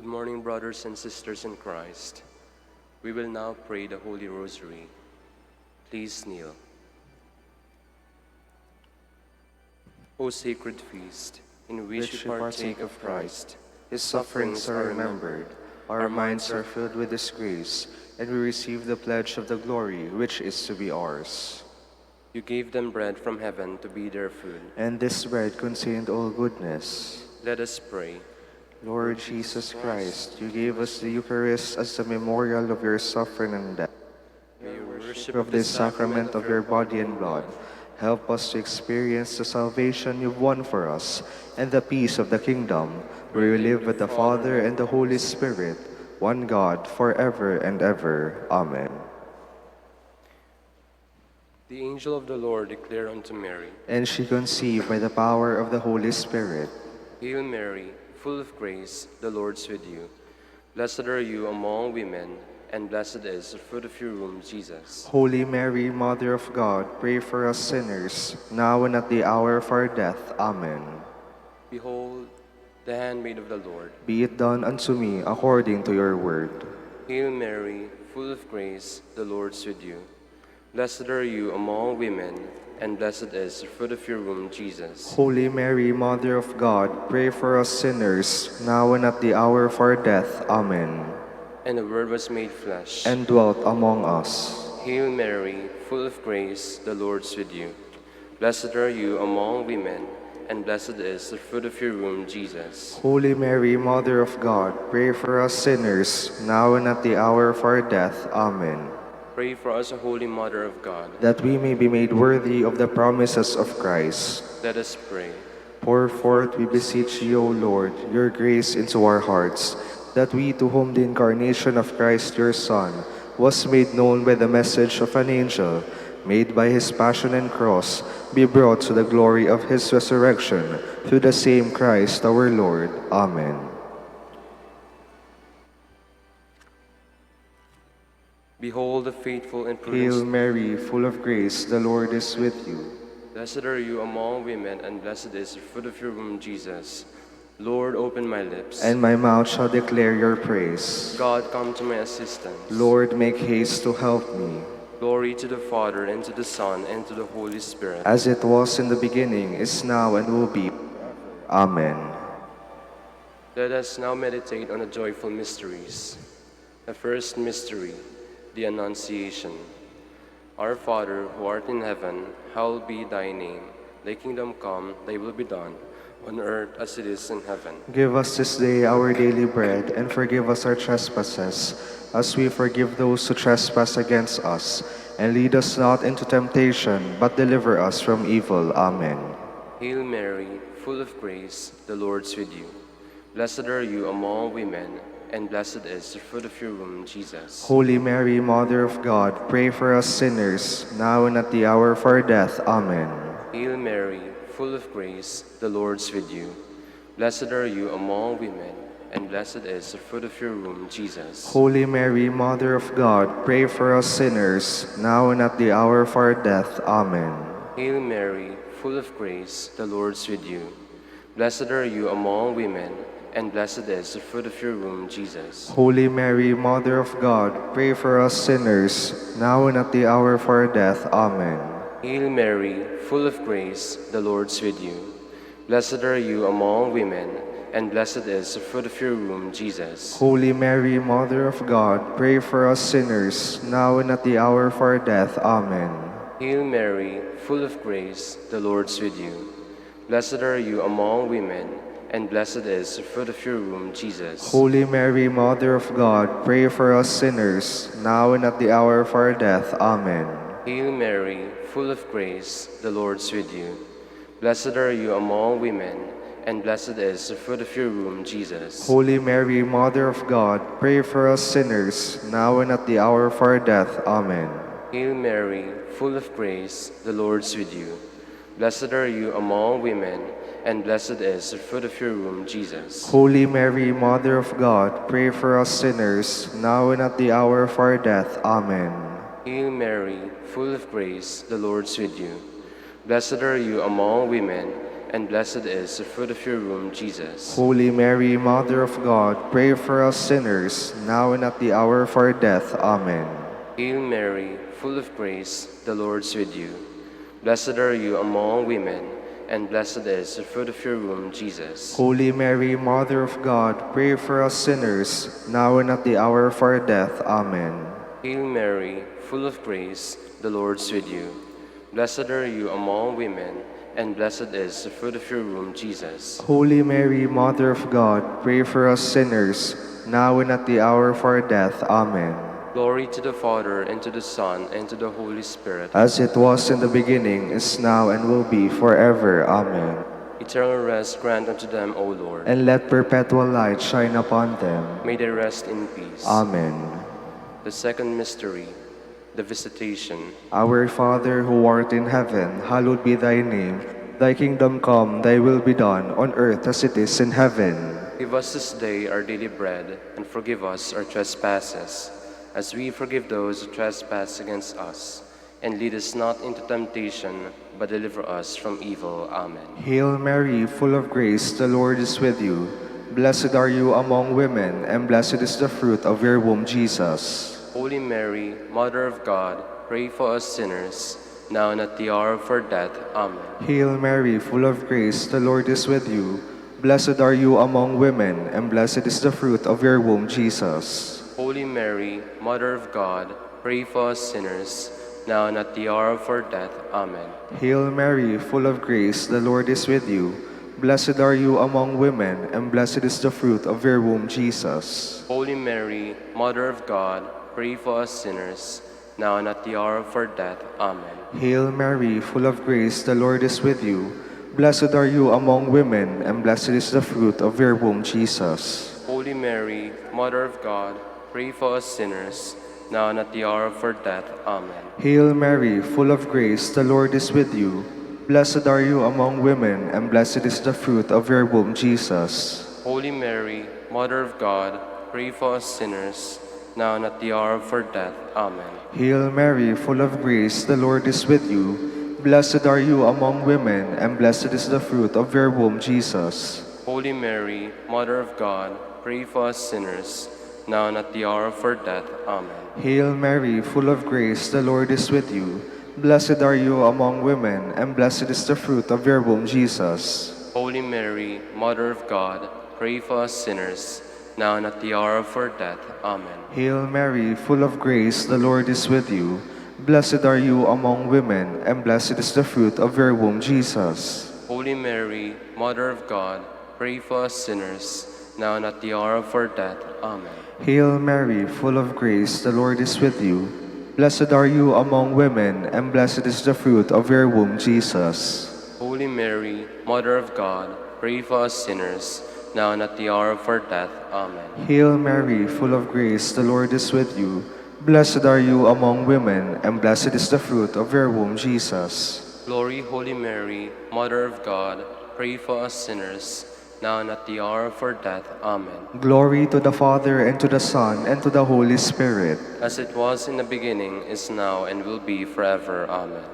Good morning, brothers and sisters in Christ. We will now pray the Holy Rosary. Please kneel. O sacred feast, in which we partake of Christ, His sufferings are remembered, our minds are filled with His grace, and we receive the pledge of the glory which is to be ours. you gave them bread from heaven to be their food. And this bread contained all goodness. Let us pray. Lord Jesus Christ, you gave us the Eucharist as a memorial of your suffering and death. May your worship Of this sacrament of your body and blood, help us to experience the salvation you've won for us and the peace of the kingdom, where you live with the Father and the Holy Spirit, one God, forever and ever. Amen. The angel of the Lord declared unto Mary, And she conceived by the power of the Holy Spirit. Hail Mary, full of grace, the Lord is with you. Blessed are you among women, and blessed is the fruit of your womb, Jesus. Holy Mary, Mother of God, pray for us sinners, now and at the hour of our death. Amen. Behold, the handmaid of the Lord. Be it done unto me according to your word. Hail Mary, full of grace, the Lord is with you. Blessed are you among women, and blessed is the fruit of your womb, Jesus. Holy Mary, Mother of God, pray for us sinners, now and at the hour of our death. Amen. And the Word was made flesh, And dwelt among us. Hail Mary, full of grace, the Lord is with you. Blessed are you among women, and blessed is the fruit of your womb, Jesus. Holy Mary, Mother of God, pray for us sinners, now and at the hour of our death. Amen. Pray for us, O Holy Mother of God, That we may be made worthy of the promises of Christ. let us pray. Pour forth, we beseech you, O Lord, your grace into our hearts, that we, to whom the incarnation of Christ your Son was made known by the message of an angel, made by his passion and cross, be brought to the glory of his resurrection, through the same Christ our Lord. Amen. Behold the faithful and Hail prudent. Mary, full of grace, the Lord is with you. Blessed are you among women, and blessed is the fruit of your womb, Jesus. Lord, open my lips, And my mouth shall declare your praise. God, come to my assistance. Lord, make haste to help me. Glory to the Father, and to the Son, and to the Holy Spirit. As it was in the beginning, is now, and will be. Amen. Let us now meditate on the joyful mysteries. The first mystery, the Annunciation. Our Father, who art in heaven, hallowed be thy name. Thy kingdom come, thy will be done, on earth as it is in heaven. Give us this day our daily bread, and forgive us our trespasses, as we forgive those who trespass against us. And lead us not into temptation, but deliver us from evil. Amen. Hail Mary, full of grace, the Lord is with you. Blessed are you among women, and blessed is the fruit of your womb, Jesus. Holy Mary, Mother of God, pray for us sinners, now and at the hour of our death. Amen. Hail Mary, full of grace, the Lord is with you. Blessed are you among women, and blessed is the fruit of your womb, Jesus. Holy Mary, Mother of God, pray for us sinners, now and at the hour of our death. Amen. Hail Mary, full of grace, the Lord is with you. Blessed are you among women, and blessed is the fruit of your womb, Jesus. Holy Mary, Mother of God, pray for us sinners, now and at the hour of our death. Amen. Hail Mary, full of grace, the Lord is with you. Blessed are you among women, and blessed is the fruit of your womb, Jesus. Holy Mary, Mother of God, pray for us sinners, now and at the hour of our death. Amen. Hail Mary, full of grace, the Lord is with you. Blessed are you among women, and blessed is the fruit of your womb, Jesus. Holy Mary, Mother of God, pray for us sinners, now and at the hour of our death. Amen. Hail Mary, full of grace, the Lord is with you. Blessed are you among women, and blessed is the fruit of your womb, Jesus. Holy Mary, Mother of God, pray for us sinners, now and at the hour of our death. Amen. Hail Mary, full of grace, the Lord is with you. Blessed are you among women, and blessed is the fruit of your womb, Jesus. Holy Mary, Mother of God, pray for us sinners, now and at the hour of our death. Amen. Hail Mary, full of grace, the Lord is with you. Blessed are you among women, and blessed is the fruit of your womb, Jesus. Holy Mary, Mother of God, pray for us sinners, now and at the hour of our death. Amen. Hail Mary, full of grace, the Lord is with you. Blessed are you among women, and blessed is the fruit of your womb, Jesus. Holy Mary, Mother of God, pray for us sinners, now and at the hour of our death. Amen. Hail Mary, full of grace, the Lord is with you. Blessed are you among women, and blessed is the fruit of your womb, Jesus. Holy Mary, Mother of God, pray for us sinners, now and at the hour of our death. Amen. Glory to the Father, and to the Son, and to the Holy Spirit. As it was in the beginning, is now, and will be forever. Amen. Eternal rest grant unto them, O Lord. And let perpetual light shine upon them. May they rest in peace. Amen. The second mystery, the Visitation. Our Father who art in heaven, hallowed be thy name. Thy kingdom come, thy will be done, on earth as it is in heaven. Give us this day our daily bread, and forgive us our trespasses, as we forgive those who trespass against us. And lead us not into temptation, but deliver us from evil. Amen. Hail Mary, full of grace, the Lord is with you. Blessed are you among women, and blessed is the fruit of your womb, Jesus. Holy Mary, Mother of God, pray for us sinners, now and at the hour of our death. Amen. Hail Mary, full of grace, the Lord is with you. Blessed are you among women, and blessed is the fruit of your womb, Jesus. Holy Mary, Mother of God, pray for us sinners, now and at the hour of our death. Amen. Hail Mary, full of grace, the Lord is with you. Blessed are you among women, and blessed is the fruit of your womb, Jesus. Holy Mary, Mother of God, pray for us sinners, now and at the hour of our death. Amen. Hail Mary, full of grace, the Lord is with you. Blessed are you among women, and blessed is the fruit of your womb, Jesus. Holy Mary, Mother of God, pray for us sinners, now and at the hour of our death. Amen. Hail Mary, full of grace, the Lord is with you. Blessed are you among women, and blessed is the fruit of your womb, Jesus. Holy Mary, Mother of God, pray for us sinners, now and at the hour of our death. Amen. Hail Mary, full of grace, the Lord is with you. Blessed are you among women, and blessed is the fruit of your womb, Jesus. Holy Mary, Mother of God, pray for us sinners, now and at the hour of our death. Amen. Hail Mary, full of grace, the Lord is with you. Blessed are you among women, and blessed is the fruit of your womb, Jesus. Holy Mary, Mother of God, pray for us sinners, now and at the hour of our death. Amen. Hail Mary, full of grace, the Lord is with you. Blessed are you among women, and blessed is the fruit of your womb, Jesus. Holy Mary, Mother of God, pray for us sinners, now and at the hour of our death. Amen. Hail Mary, full of grace, the Lord is with you. Blessed are you among women, and blessed is the fruit of your womb, Jesus. Holy Mary, Mother of God, pray for us sinners, now and at the hour of our death. Amen. Hail Mary, full of grace, the Lord is with you. Blessed are you among women, and blessed is the fruit of your womb, Jesus. Glory, Holy Mary, Mother of God, pray for us sinners, now and at the hour of our death. Amen. Glory to the Father, and to the Son, and to the Holy Spirit. As it was in the beginning, is now, and will be forever. Amen.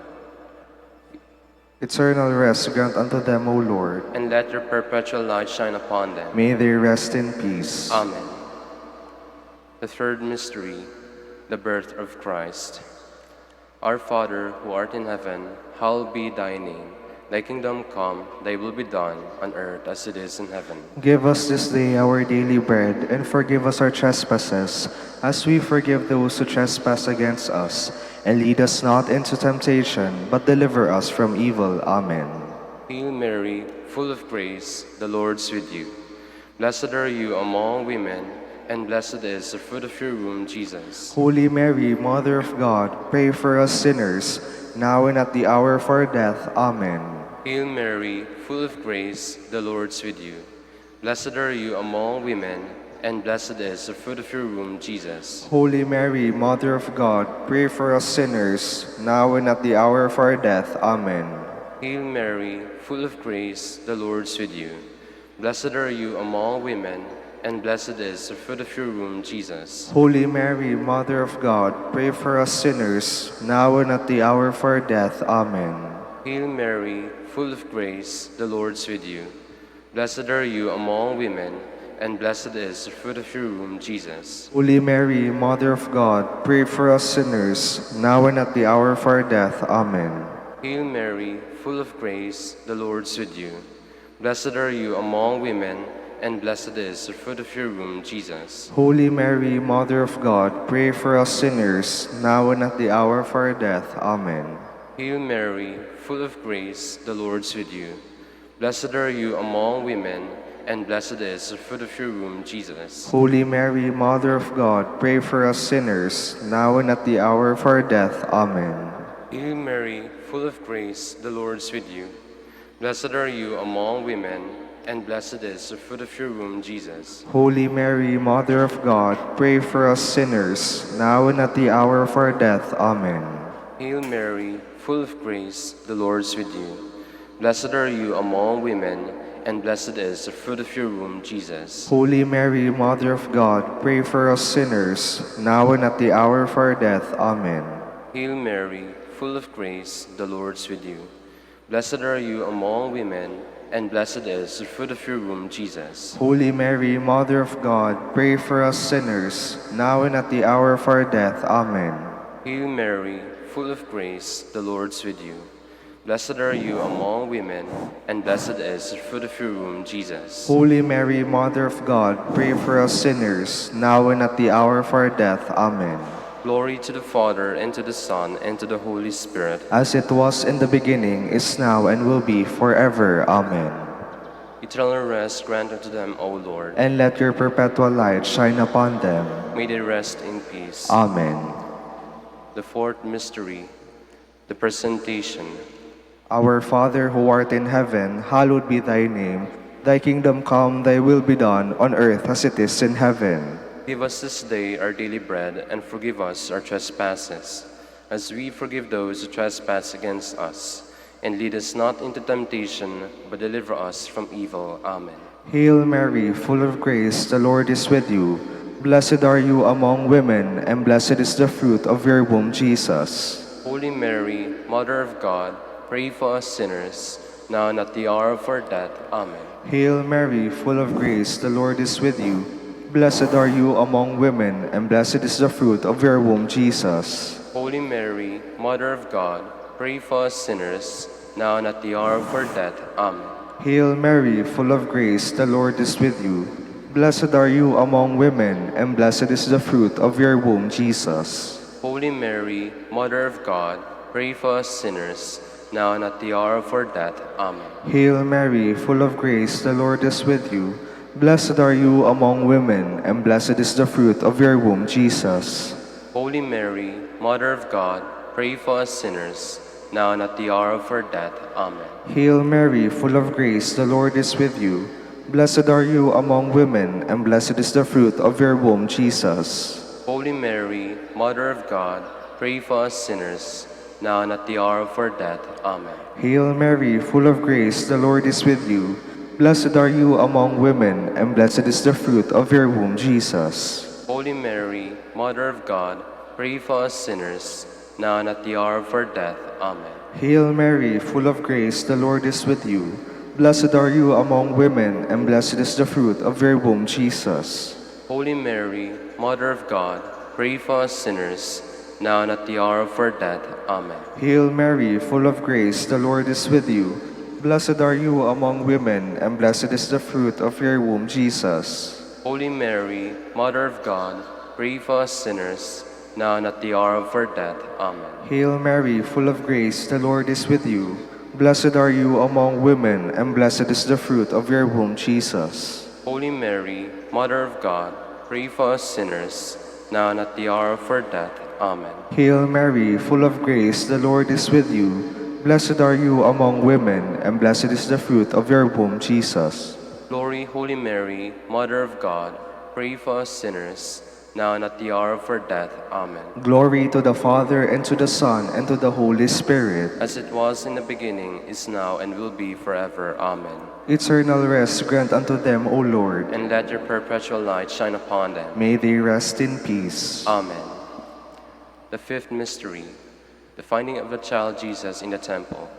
Eternal rest grant unto them, O Lord. And let your perpetual light shine upon them. May they rest in peace. Amen. The third mystery, the birth of Christ. Our Father, who art in heaven, hallowed be thy name. Thy kingdom come, thy will be done, on earth as it is in heaven. Give us this day our daily bread, and forgive us our trespasses, as we forgive those who trespass against us. And lead us not into temptation, but deliver us from evil. Amen. Hail Mary, full of grace, the Lord is with you. Blessed are you among women, and blessed is the fruit of your womb, Jesus. Holy Mary, Mother of God, pray for us sinners, now and at the hour of our death. Amen. Hail Mary, full of grace, the Lord is with you. Blessed are you among women, and blessed is the fruit of your womb, Jesus. Holy Mary, Mother of God, pray for us sinners, now and at the hour of our death. Amen. Hail Mary, full of grace, the Lord is with you. Blessed are you among women, and blessed is the fruit of your womb, Jesus. Holy Mary, Mother of God, pray for us sinners, now and at the hour of our death. Amen. Hail Mary, full of grace, the Lord is with you. Blessed are you among women, and blessed is the fruit of your womb, Jesus. Holy Mary, Mother of God, pray for us sinners, now and at the hour of our death. Amen. Hail Mary, full of grace, the Lord is with you. Blessed are you among women, and blessed is the fruit of your womb, Jesus. Holy Mary, Mother of God, pray for us sinners, now and at the hour of our death. Amen. Hail Mary, full of grace, the Lord is with you. Blessed are you among women, and blessed is the fruit of your womb, Jesus. Holy Mary, Mother of God, pray for us sinners, now and at the hour of our death. Amen. Hail Mary, full of grace, the Lord is with you. Blessed are you among women, and blessed is the fruit of your womb, Jesus. Holy Mary, Mother of God, pray for us sinners, now and at the hour of our death. Amen. Hail Mary, full of grace, the Lord is with you. Blessed are you among women, and blessed is the fruit of your womb, Jesus. Holy Mary, Mother of God, pray for us sinners, now and at the hour of our death. Amen. Hail Mary, full of grace, the Lord is with you. Blessed are you among women, and blessed is the fruit of your womb, Jesus. Holy Mary, Mother of God, pray for us sinners, now and at the hour of our death. Amen. Hail Mary, full of grace, the Lord is with you. Blessed are you among women, and blessed is the fruit of your womb, Jesus. Holy Mary, Mother of God, pray for us sinners, now and at the hour of our death. Amen. Glory to the Father, and to the Son, and to the Holy Spirit. As it was in the beginning, is now, and will be forever. Amen. Eternal rest grant unto them, O Lord. And let your perpetual light shine upon them. May they rest in peace. Amen. The fourth mystery, the Presentation. Our Father who art in heaven, hallowed be thy name. Thy kingdom come, thy will be done, on earth as it is in heaven. Give us this day our daily bread, and forgive us our trespasses, as we forgive those who trespass against us. And lead us not into temptation, but deliver us from evil. Amen. Hail Mary, full of grace, the Lord is with you. Blessed are you among women, and blessed is the fruit of your womb, Jesus. Holy Mary, Mother of God, pray for us sinners, now and at the hour of our death. Amen. Hail Mary, full of grace, the Lord is with you. Blessed are you among women, and blessed is the fruit of your womb, Jesus. Holy Mary, Mother of God, pray for us sinners, now and at the hour of our death. Amen. Hail Mary, full of grace, the Lord is with you. Blessed are you among women, and blessed is the fruit of your womb, Jesus. Holy Mary, Mother of God, pray for us sinners, now and at the hour of our death. Amen. Hail Mary, full of grace, the Lord is with you. Blessed are you among women, and blessed is the fruit of your womb, Jesus. Holy Mary, Mother of God, pray for us sinners, now and at the hour of our death. Amen. Hail Mary, full of grace, the Lord is with you. Blessed are you among women, and blessed is the fruit of your womb, Jesus. Holy Mary, Mother of God, pray for us sinners, now and at the hour of our death. Amen. Hail Mary, full of grace, the Lord is with you. Blessed are you among women, and blessed is the fruit of your womb, Jesus. Holy Mary, Mother of God, pray for us sinners, now and at the hour of our death. Amen. Hail Mary, full of grace, the Lord is with you. Blessed are you among women, and blessed is the fruit of your womb, Jesus. Holy Mary, Mother of God, pray for us sinners, now and at the hour of our death. Amen. Hail Mary, full of grace, the Lord is with you. Blessed are you among women, and blessed is the fruit of your womb, Jesus. Holy Mary, Mother of God, pray for us sinners, now and at the hour of our death. Amen. Hail Mary, full of grace, the Lord is with you. Blessed are you among women, and blessed is the fruit of your womb, Jesus. Holy Mary, Mother of God, pray for us sinners, now and at the hour of our death. Amen. Hail Mary, full of grace, the Lord is with you. Blessed are you among women, and blessed is the fruit of your womb, Jesus. Glory, Holy Mary, Mother of God, pray for us sinners, now and at the hour of our death. Amen. Glory to the Father, and to the Son, and to the Holy Spirit. As it was in the beginning, is now, and will be forever. Amen. Eternal rest grant unto them, O Lord. And let your perpetual light shine upon them. May they rest in peace. Amen. The fifth mystery, the finding of the child Jesus in the temple.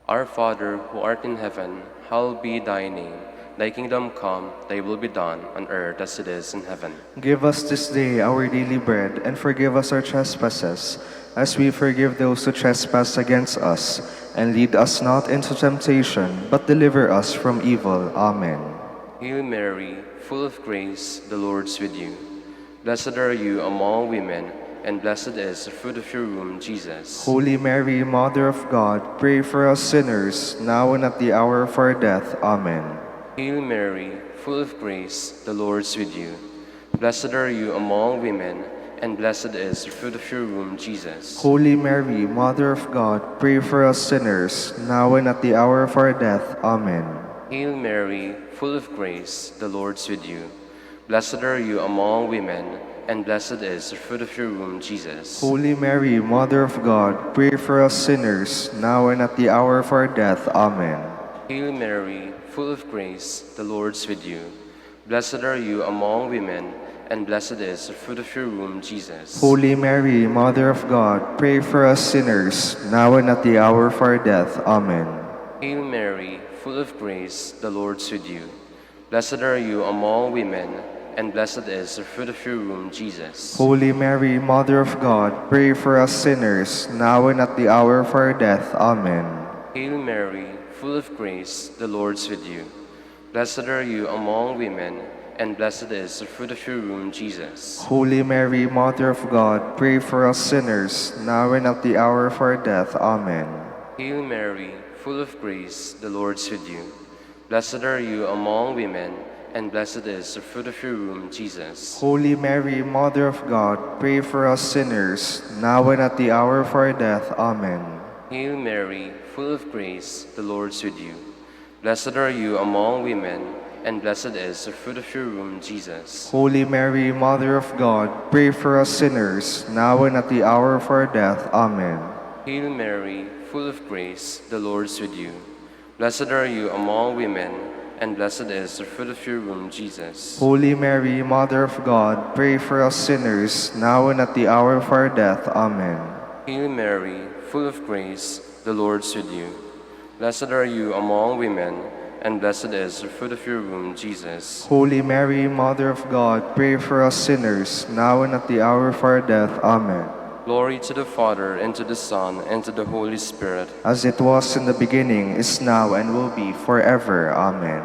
Our Father, who art in heaven, hallowed be thy name. Thy kingdom come, thy will be done, on earth as it is in heaven. Give us this day our daily bread, and forgive us our trespasses, as we forgive those who trespass against us. And lead us not into temptation, but deliver us from evil. Amen. Hail Mary, full of grace, the Lord is with you. Blessed are you among women, and blessed is the fruit of your womb, Jesus. Holy Mary, Mother of God, pray for us sinners, now and at the hour of our death. Amen. Hail Mary, full of grace, the Lord is with you. Blessed are you among women, and blessed is the fruit of your womb, Jesus. Holy Mary, Mother of God, pray for us sinners, now and at the hour of our death. Amen. Hail Mary, full of grace, the Lord is with you. Blessed are you among women, and blessed is the fruit of your womb, Jesus. Holy Mary, Mother of God, pray for us sinners, now and at the hour of our death. Amen. Hail Mary, full of grace, the Lord is with you. Blessed are you among women, and blessed is the fruit of your womb, Jesus. Holy Mary, Mother of God, pray for us sinners, now and at the hour of our death. Amen. Hail Mary, full of grace, the Lord is with you. Blessed are you among women, and blessed is the fruit of your womb, Jesus. Holy Mary, Mother of God, pray for us sinners, now and at the hour of our death. Amen. Hail Mary, full of grace, the Lord is with you. Blessed are you among women, and blessed is the fruit of your womb, Jesus. Holy Mary, Mother of God, pray for us sinners, now and at the hour of our death. Amen. Hail Mary, full of grace, the Lord is with you. Blessed are you among women, and blessed is the fruit of your womb, Jesus. Holy Mary, Mother of God, pray for us sinners, now and at the hour of our death. Amen. Hail Mary, full of grace, the Lord is with you. Blessed are you among women, and blessed is the fruit of your womb, Jesus. Holy Mary, Mother of God, pray for us sinners, now and at the hour of our death. Amen. Hail Mary, full of grace, the Lord is with you. Blessed are you among women, and blessed is the fruit of your womb, Jesus. Holy Mary, Mother of God, pray for us sinners, now and at the hour of our death. Amen. Hail Mary, full of grace, the Lord is with you. Blessed are you among women, and blessed is the fruit of your womb, Jesus. Holy Mary, Mother of God, pray for us sinners, now and at the hour of our death. Amen. Glory to the Father, and to the Son, and to the Holy Spirit. As it was in the beginning, is now, and will be forever. Amen.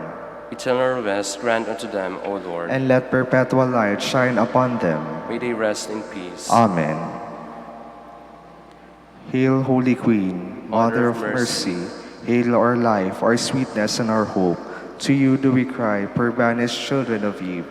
Eternal rest grant unto them, O Lord. And let perpetual light shine upon them. May they rest in peace. Amen. Hail, Holy Queen, Mother of mercy. Hail our life, our sweetness, and our hope. To you do we cry, poor banished children of Eve.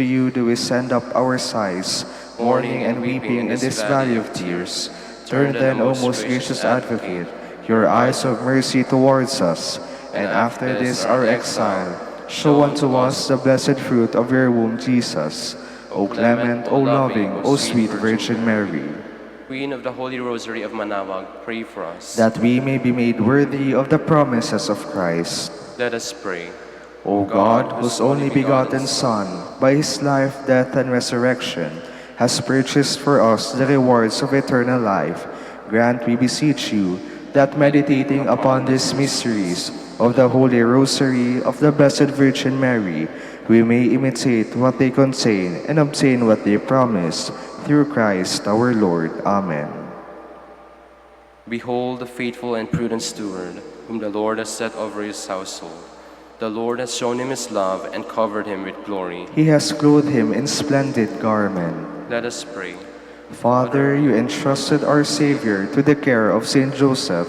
To you do we send up our sighs, mourning and weeping in this valley of tears. Turn then, O most gracious Advocate, your eyes of mercy towards us, and after this our exile, show unto us the blessed fruit of your womb, Jesus. O clement, O loving, O sweet Virgin Mary, Queen of the Holy Rosary of Manaoag, pray for us. that we may be made worthy of the promises of Christ. Let us pray. O God, whose only begotten Son, by his life, death, and resurrection, has purchased for us the rewards of eternal life, grant, we beseech you, that meditating upon these mysteries of the Holy Rosary of the Blessed Virgin Mary, we may imitate what they contain and obtain what they promise, through Christ our Lord. Amen. Behold the faithful and prudent steward, whom the Lord has set over his household. The Lord has shown him his love and covered him with glory. He has clothed him in splendid garment. Let us pray. Father, you entrusted our Savior to the care of Saint Joseph.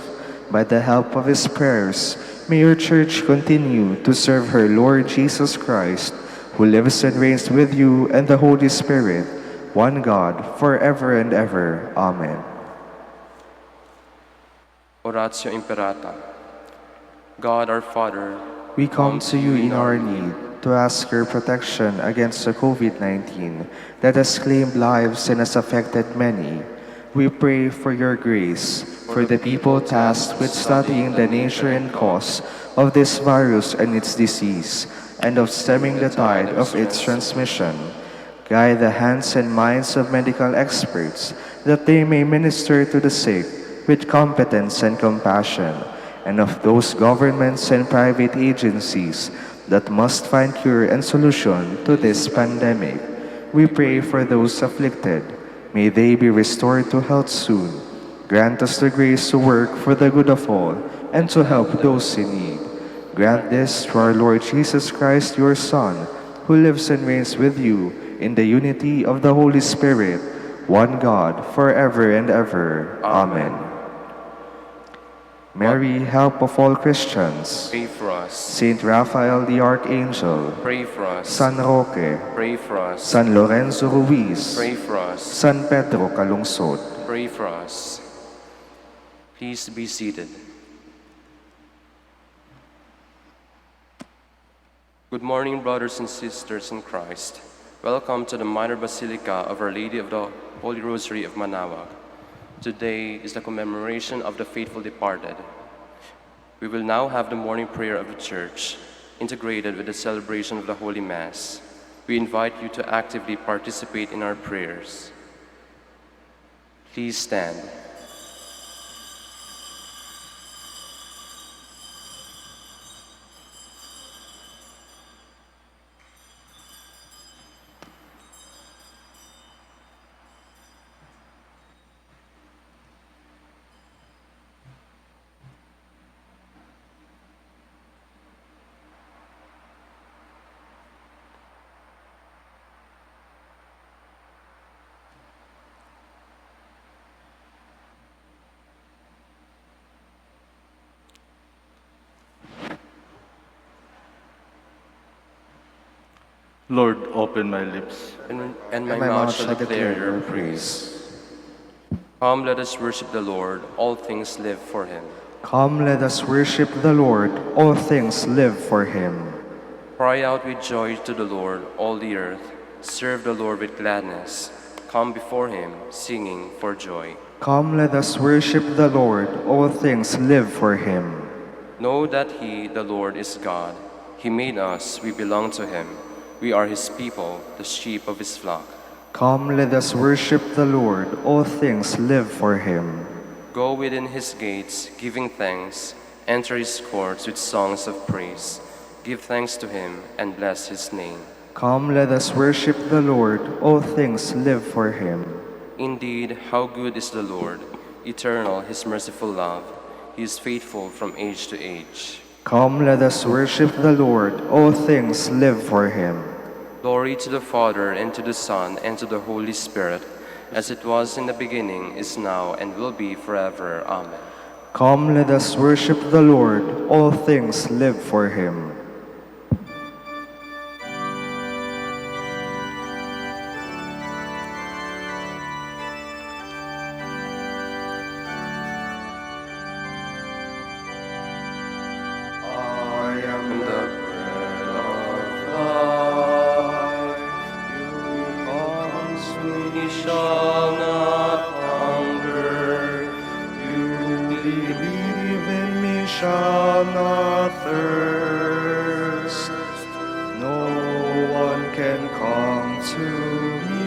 By the help of his prayers, may your Church continue to serve her Lord Jesus Christ, who lives and reigns with you and the Holy Spirit, one God, forever and ever. Amen. Oratio Imperata. God our Father, we come to you in our need to ask your protection against the COVID-19 that has claimed lives and has affected many. We pray for your grace for the people tasked with studying the nature and cause of this virus and its disease, and of stemming the tide of its transmission. Guide the hands and minds of medical experts that they may minister to the sick with competence and compassion, and of those governments and private agencies that must find cure and solution to this pandemic. We pray for those afflicted. May they be restored to health soon. Grant us the grace to work for the good of all and to help those in need. Grant this through our Lord Jesus Christ, your Son, who lives and reigns with you in the unity of the Holy Spirit, one God, forever and ever. Amen. Mary, help of all Christians. Pray for us. Saint Raphael the Archangel. Pray for us. San Roque. Pray for us. San Lorenzo Ruiz. Pray for us. San Pedro Calungsod. Pray for us. Please be seated. Good morning, brothers and sisters in Christ. Welcome to the Minor Basilica of Our Lady of the Holy Rosary of Manaoag. Today is the commemoration of the faithful departed. We will now have the morning prayer of the Church, integrated with the celebration of the Holy Mass. We invite you to actively participate in our prayers. Please stand. Lord, open my lips. And my mouth shall declare your praise. Come, let us worship the Lord. All things live for him. Come, let us worship the Lord. All things live for him. Cry out with joy to the Lord, all the earth. Serve the Lord with gladness. Come before him, singing for joy. Come, let us worship the Lord. All things live for him. Know that he, the Lord, is God. He made us, we belong to him. We are his people, the sheep of his flock. Come, let us worship the Lord. All things live for him. Go within his gates, giving thanks. Enter his courts with songs of praise. Give thanks to him and bless his name. Come, let us worship the Lord. All things live for him. Indeed, how good is the Lord, eternal his merciful love. He is faithful from age to age. Come, let us worship the Lord. All things live for him. Glory to the Father, and to the Son, and to the Holy Spirit, as it was in the beginning, is now, and will be forever. Amen. Come, let us worship the Lord. All things live for him. I am the bread of life. You comes to me shall not hunger. You believe in me shall not thirst. No one can come to me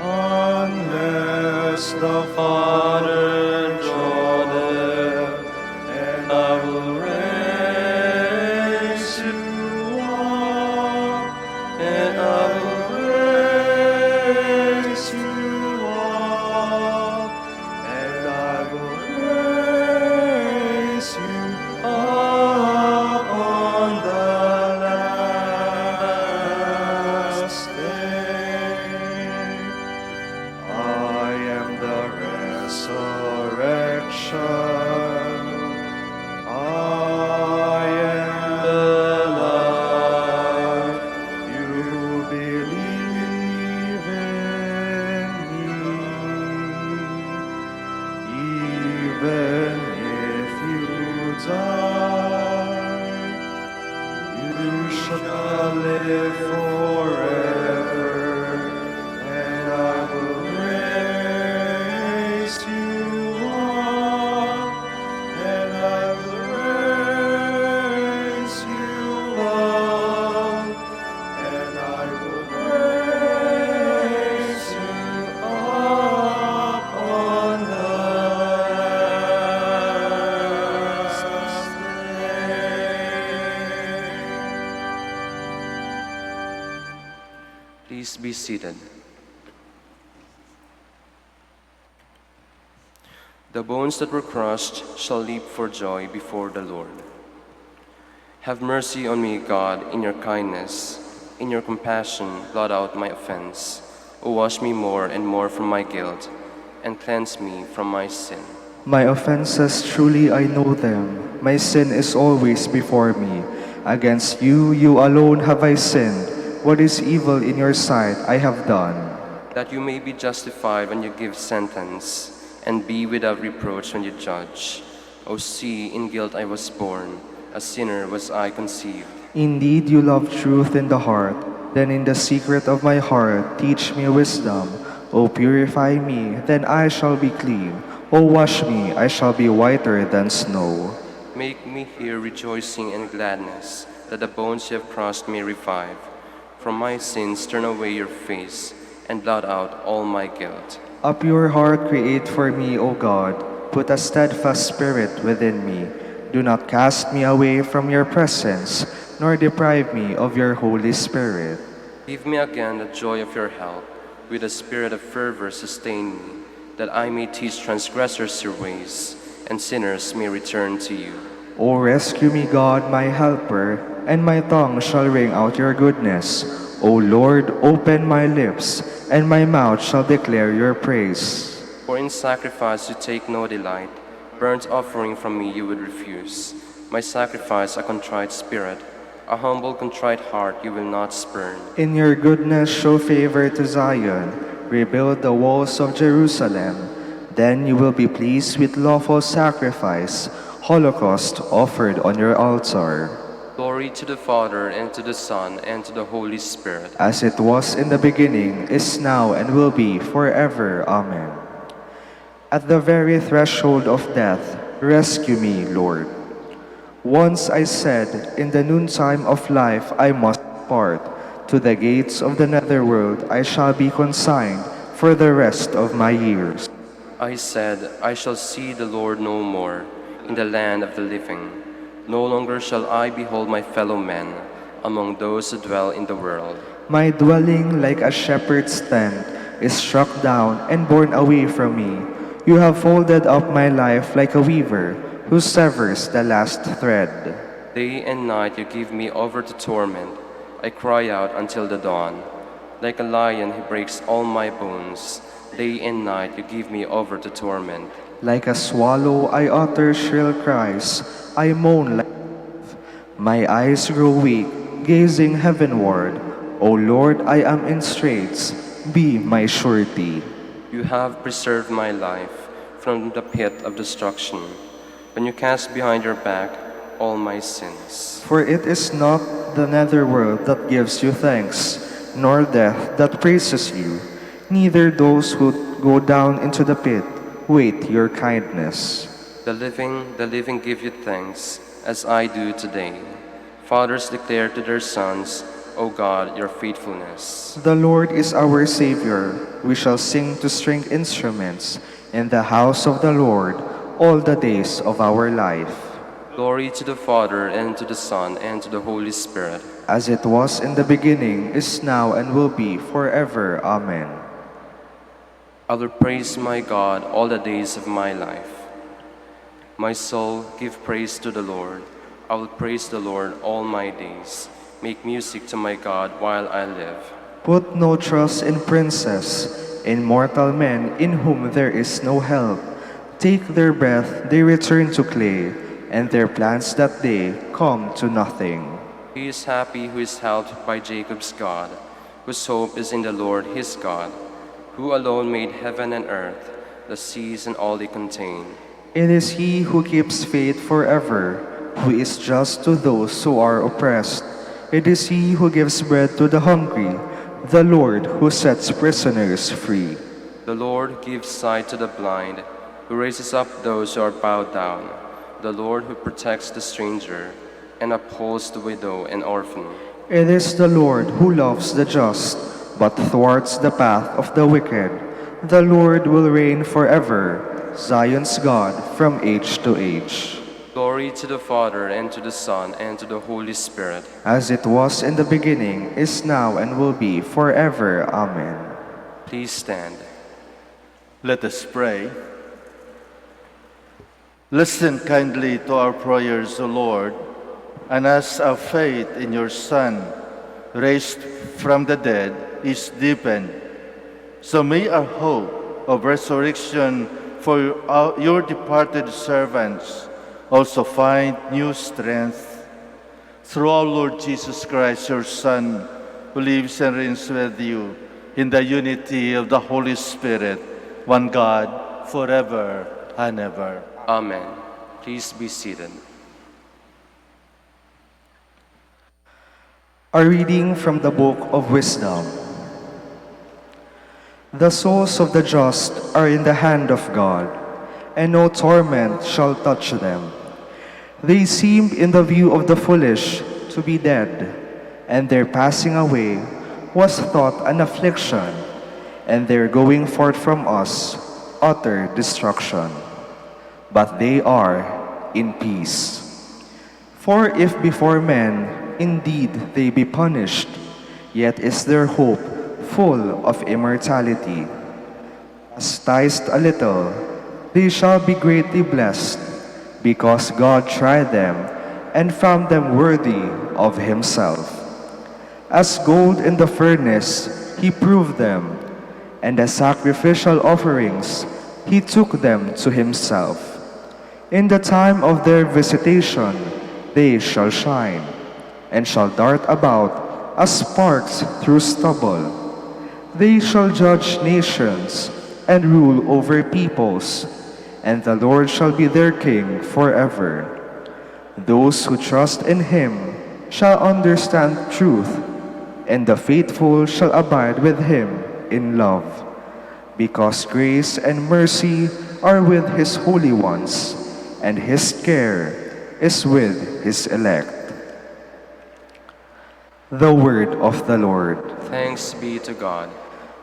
unless the Father draw them, and I will raise you up, and I will raise you up, and I will raise you up on the last day. I am the resurrection. I am the life. You who believe in me, even if you die, you shall live forever, and I will raise you up, and I will raise you up, and I will raise you up on the Please be seated. The bones that were crushed shall leap for joy before the Lord. Have mercy on me, God, in your kindness. In your compassion, blot out my offense. O wash me more and more from my guilt, and cleanse me from my sin. My offenses truly I know them. My sin is always before me. Against you, you alone have I sinned. What is evil in your sight I have done. That you may be justified when you give sentence, and be without reproach when you judge. O see, in guilt I was born, a sinner was I conceived. Indeed, you love truth in the heart. Then in the secret of my heart, teach me wisdom. O purify me, then I shall be clean. O wash me, I shall be whiter than snow. Make me hear rejoicing and gladness, that the bones you have crushed may revive. From my sins turn away your face, and blot out all my guilt. A pure heart create for me, O God. Put a steadfast spirit within me. Do not cast me away from your presence, nor deprive me of your Holy Spirit. Give me again the joy of your help. With a spirit of fervor sustain me, that I may teach transgressors your ways, and sinners may return to you. O rescue me, God, my helper, and my tongue shall ring out your goodness. O Lord, open my lips, and my mouth shall declare your praise. For in sacrifice you take no delight, burnt offering from me you would refuse. My sacrifice a contrite spirit, a humble contrite heart you will not spurn. In your goodness show favor to Zion, rebuild the walls of Jerusalem. Then you will be pleased with lawful sacrifice, holocaust offered on your altar. Glory to the Father, and to the Son, and to the Holy Spirit. As it was in the beginning, is now, and will be forever. Amen. At the very threshold of death, rescue me, Lord. Once I said, in the noontime of life I must part. To the gates of the netherworld I shall be consigned for the rest of my years. I said, I shall see the Lord no more in the land of the living. No longer shall I behold my fellow men among those who dwell in the world. My dwelling, like a shepherd's tent, is struck down and borne away from me. You have folded up my life like a weaver who severs the last thread. Day and night you give me over to torment. I cry out until the dawn. Like a lion he breaks all my bones. Day and night you give me over to torment. Like a swallow I utter shrill cries. I moan like my eyes grow weak, gazing heavenward. O Lord, I am in straits. Be my surety. You have preserved my life from the pit of destruction, when you cast behind your back all my sins. For it is not the netherworld that gives you thanks, nor death that praises you, neither those who go down into the pit wait your kindness. The living give you thanks, as I do today. Fathers declare to their sons, O God, your faithfulness. The Lord is our Savior. We shall sing to string instruments in the house of the Lord all the days of our life. Glory to the Father, and to the Son, and to the Holy Spirit. As it was in the beginning, is now, and will be forever. Amen. I will praise my God all the days of my life. My soul, give praise to the Lord. I will praise the Lord all my days. Make music to my God while I live. Put no trust in princes, in mortal men in whom there is no help. Take their breath, they return to clay, and their plans that day come to nothing. He is happy who is helped by Jacob's God, whose hope is in the Lord his God, who alone made heaven and earth, the seas and all they contain. It is he who keeps faith forever, who is just to those who are oppressed. It is he who gives bread to the hungry, the Lord who sets prisoners free. The Lord gives sight to the blind, who raises up those who are bowed down. The Lord who protects the stranger and upholds the widow and orphan. It is the Lord who loves the just, but thwarts the path of the wicked. The Lord will reign forever, Zion's God from age to age. Glory to the Father, and to the Son, and to the Holy Spirit. as it was in the beginning, is now, and will be forever. Amen. Please stand. Let us pray. Listen kindly to our prayers, O Lord, and as our faith in your Son, raised from the dead, is deepened, so may our hope of resurrection for your departed servants also find new strength. Through our Lord Jesus Christ, your Son, who lives and reigns with you in the unity of the Holy Spirit, one God, forever and ever. Amen. Please be seated. A reading from the Book of Wisdom. The souls of the just are in the hand of God, and no torment shall touch them. They seem in the view of the foolish to be dead, and their passing away was thought an affliction, and their going forth from us utter destruction. But they are in peace. For if before men indeed they be punished, yet is their hope full of immortality. Chastised a little, they shall be greatly blessed, because God tried them and found them worthy of himself. As gold in the furnace, he proved them, and as sacrificial offerings, he took them to himself. In the time of their visitation, they shall shine, and shall dart about as sparks through stubble. They shall judge nations and rule over peoples, and the Lord shall be their king forever. Those who trust in him shall understand truth, and the faithful shall abide with him in love, because grace and mercy are with his holy ones, and his care is with his elect. The word of the Lord. Thanks be to God.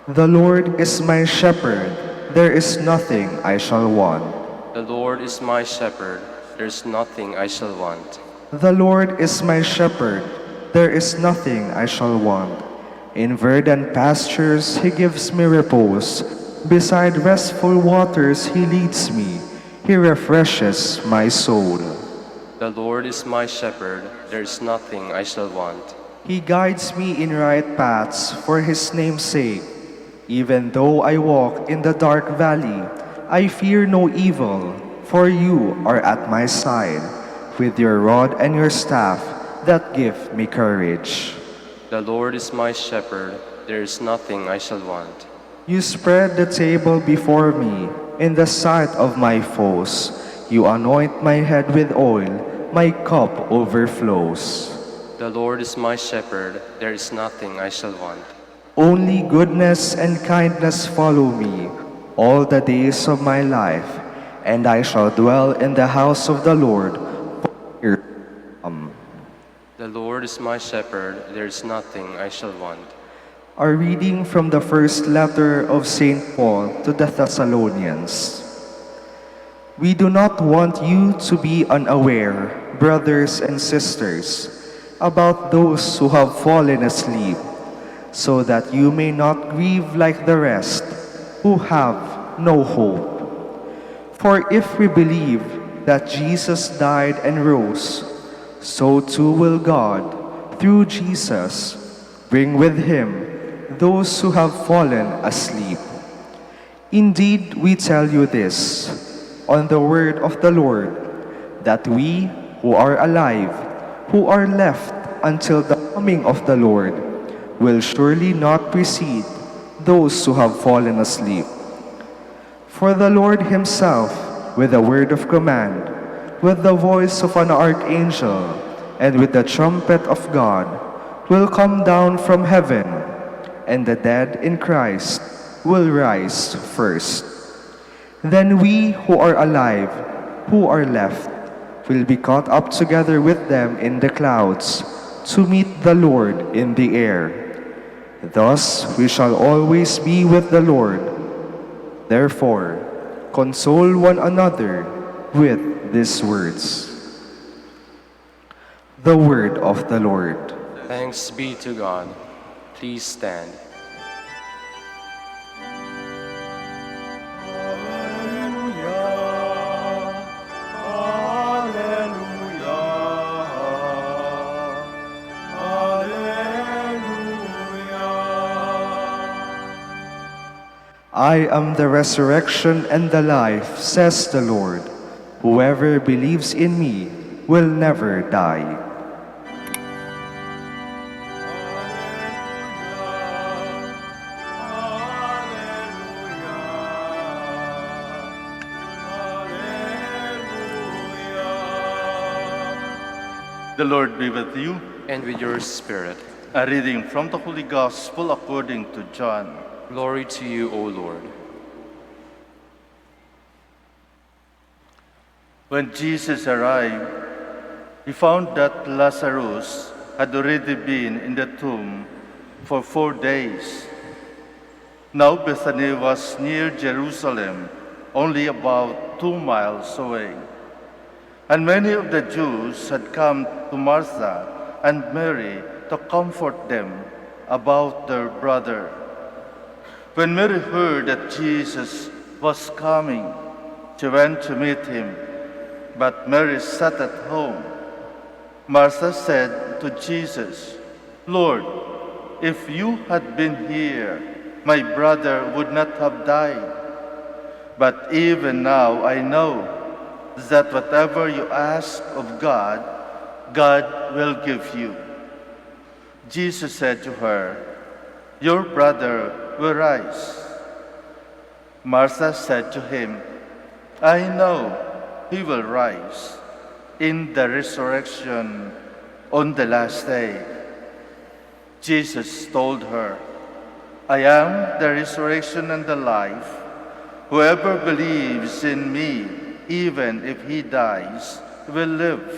The Lord is my shepherd, there is nothing I shall want. The Lord is my shepherd, there's nothing I shall want. The Lord is my shepherd, there is nothing I shall want. In verdant pastures he gives me repose, beside restful waters he leads me, he refreshes my soul. The Lord is my shepherd, there's nothing I shall want. He guides me in right paths for his name's sake. Even though I walk in the dark valley, I fear no evil, for you are at my side, with your rod and your staff that give me courage. The Lord is my shepherd, there is nothing I shall want. You spread the table before me in the sight of my foes. You anoint my head with oil, my cup overflows. The Lord is my shepherd, there is nothing I shall want. Only goodness and kindness follow me all the days of my life, and I shall dwell in the house of the Lord for years to come. The Lord is my shepherd, there is nothing I shall want. A reading from the first letter of St. Paul to the Thessalonians. We do not want you to be unaware, brothers and sisters, about those who have fallen asleep, so that you may not grieve like the rest, who have no hope. For if we believe that Jesus died and rose, so too will God, through Jesus, bring with him those who have fallen asleep. Indeed, we tell you this, on the word of the Lord, that we who are alive, who are left until the coming of the Lord, will surely not precede those who have fallen asleep. For the Lord himself, with a word of command, with the voice of an archangel, and with the trumpet of God, will come down from heaven, and the dead in Christ will rise first. Then we who are alive, who are left, will be caught up together with them in the clouds, to meet the Lord in the air. Thus we shall always be with the Lord. Therefore, console one another with these words. The word of the Lord. Thanks be to God. Please stand. I am the resurrection and the life, says the Lord. Whoever believes in me will never die. The Lord be with you. And with your spirit. A reading from the Holy Gospel according to John. Glory to you, O Lord. When Jesus arrived, he found that Lazarus had already been in the tomb for 4 days. Now Bethany was near Jerusalem, only about 2 miles away. And many of the Jews had come to Martha and Mary to comfort them about their brother. When Mary heard that Jesus was coming, she went to meet him, but Mary sat at home. Martha said to Jesus, "Lord, if you had been here, my brother would not have died. But even now I know that whatever you ask of God, God will give you." Jesus said to her, "Your brother will rise." Martha said to him, "I know he will rise in the resurrection on the last day." Jesus told her, "I am the resurrection and the life. Whoever believes in me, even if he dies, will live.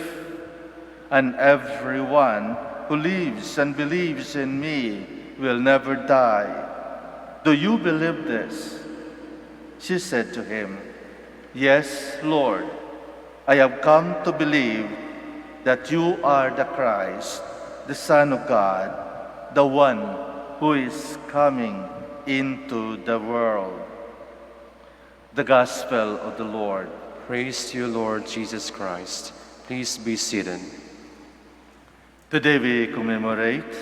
And everyone who lives and believes in me will never die. Do you believe this?" She said to him, "Yes, Lord. I have come to believe that you are the Christ, the Son of God, the one who is coming into the world." The Gospel of the Lord. Praise to you, Lord Jesus Christ. Please be seated. Today we commemorate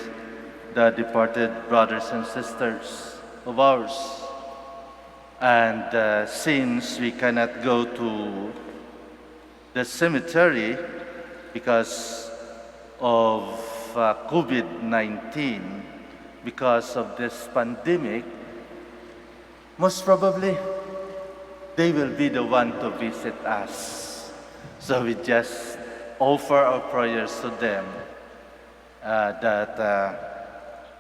the departed brothers and sisters of ours. And since we cannot go to the cemetery because of COVID-19, because of this pandemic, most probably they will be the one to visit us. So we just offer our prayers to them that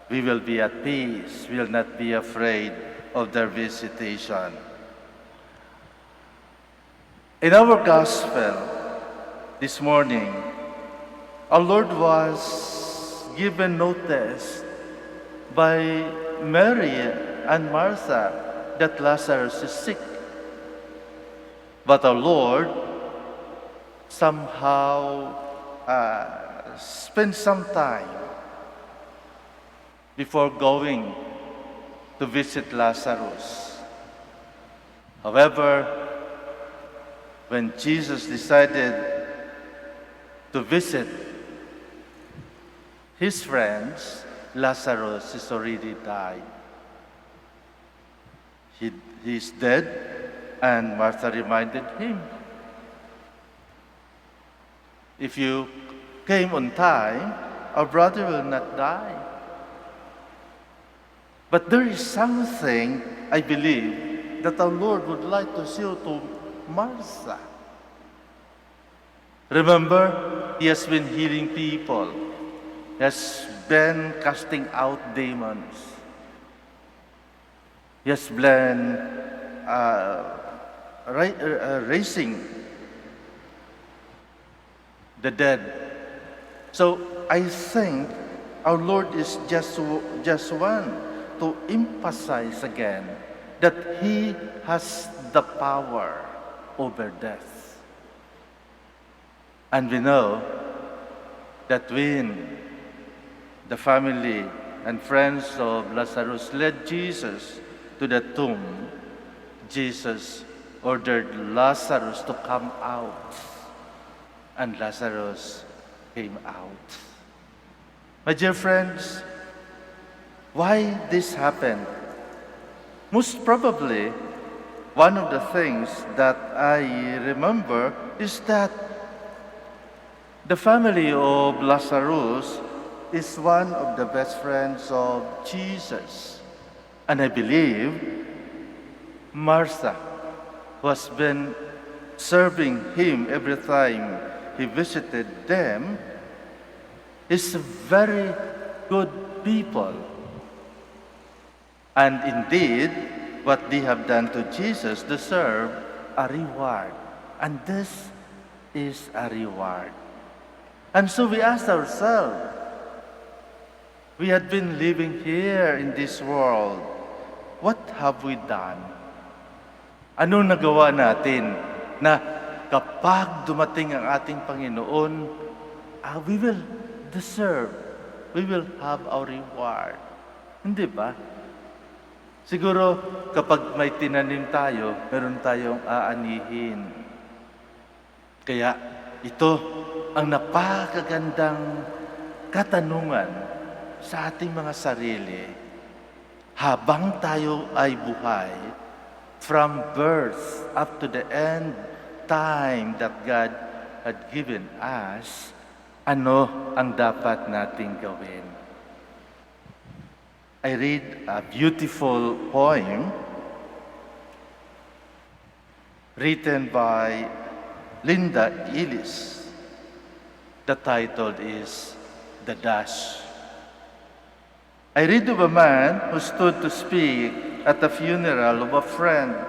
we will be at peace, we will not be afraid of their visitation. In our gospel this morning, our Lord was given notice by Mary and Martha that Lazarus is sick. But our Lord somehow spent some time before going to visit Lazarus. However, when Jesus decided to visit his friends, Lazarus is already died. He's dead, and Martha reminded him, "If you came on time, our brother will not die." But there is something, I believe, that our Lord would like to show to Martha. Remember, he has been healing people. He has been casting out demons. He has been raising the dead. So I think our Lord is just one to emphasize again that he has the power over death. And we know that when the family and friends of Lazarus led Jesus to the tomb, Jesus ordered Lazarus to come out, and Lazarus came out. My dear friends, why this happened? Most probably, one of the things that I remember is that the family of Lazarus is one of the best friends of Jesus. And I believe Martha, who has been serving him every time he visited them, is very good people. And indeed, what they have done to Jesus deserve a reward. And this is a reward. And so we ask ourselves, we had been living here in this world. What have we done? Ano nagawa natin na kapag dumating ang ating Panginoon, we will deserve, we will have our reward. Hindi ba? Siguro kapag may tinanim tayo, meron tayong aanihin. Kaya ito ang napakagandang katanungan sa ating mga sarili. Habang tayo ay buhay, from birth up to the end time that God had given us, ano ang dapat nating gawin? I read a beautiful poem written by Linda Ellis. The title is The Dash. I read of a man who stood to speak at the funeral of a friend.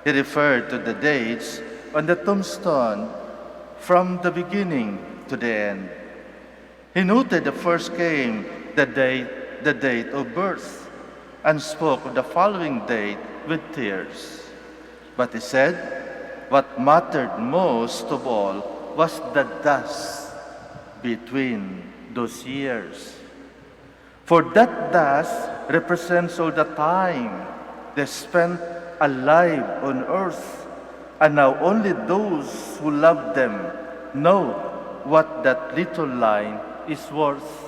He referred to the dates on the tombstone from the beginning to the end. He noted the first came the date of birth, and spoke of the following date with tears. But he said, what mattered most of all was the dust between those years. For that dust represents all the time they spent alive on earth, and now only those who love them know what that little line is worth.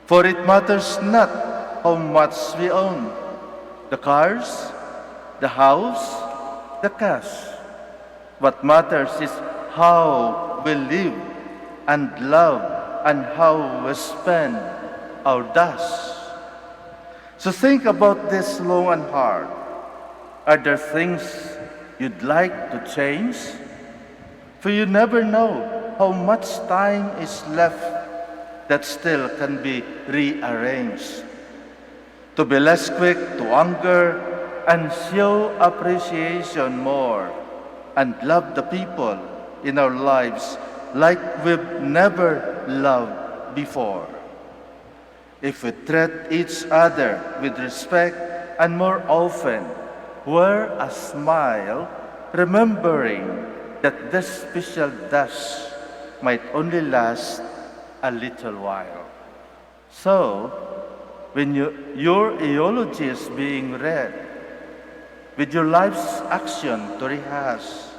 For it matters not how much we own, the cars, the house, the cash. What matters is how we live and love and how we spend our dash. So think about this long and hard. Are there things you'd like to change? For you never know how much time is left that still can be rearranged. To be less quick to anger and show appreciation more, and love the people in our lives like we've never loved before. If we treat each other with respect and more often wear a smile, remembering that this special dash might only last a little while. So, when your eulogy is being read, with your life's action to rehearse,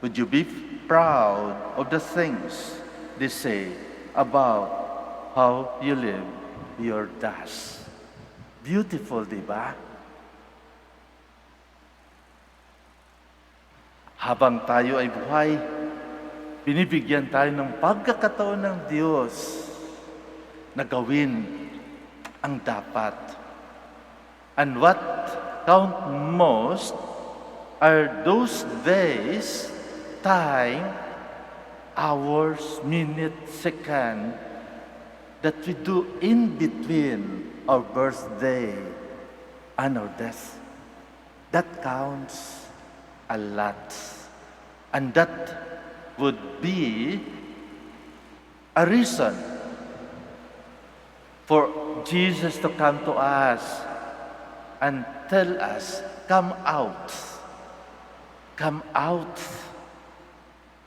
would you be proud of the things they say about how you live your dash? Beautiful, di ba? Habang tayo ay buhay, binibigyan tayo ng pagkakataon ng Diyos na gawin ang dapat. And what count most are those days, time, hours, minutes, second, that we do in between our birthday and our death. That counts a lot. And that would be a reason for Jesus to come to us and tell us, come out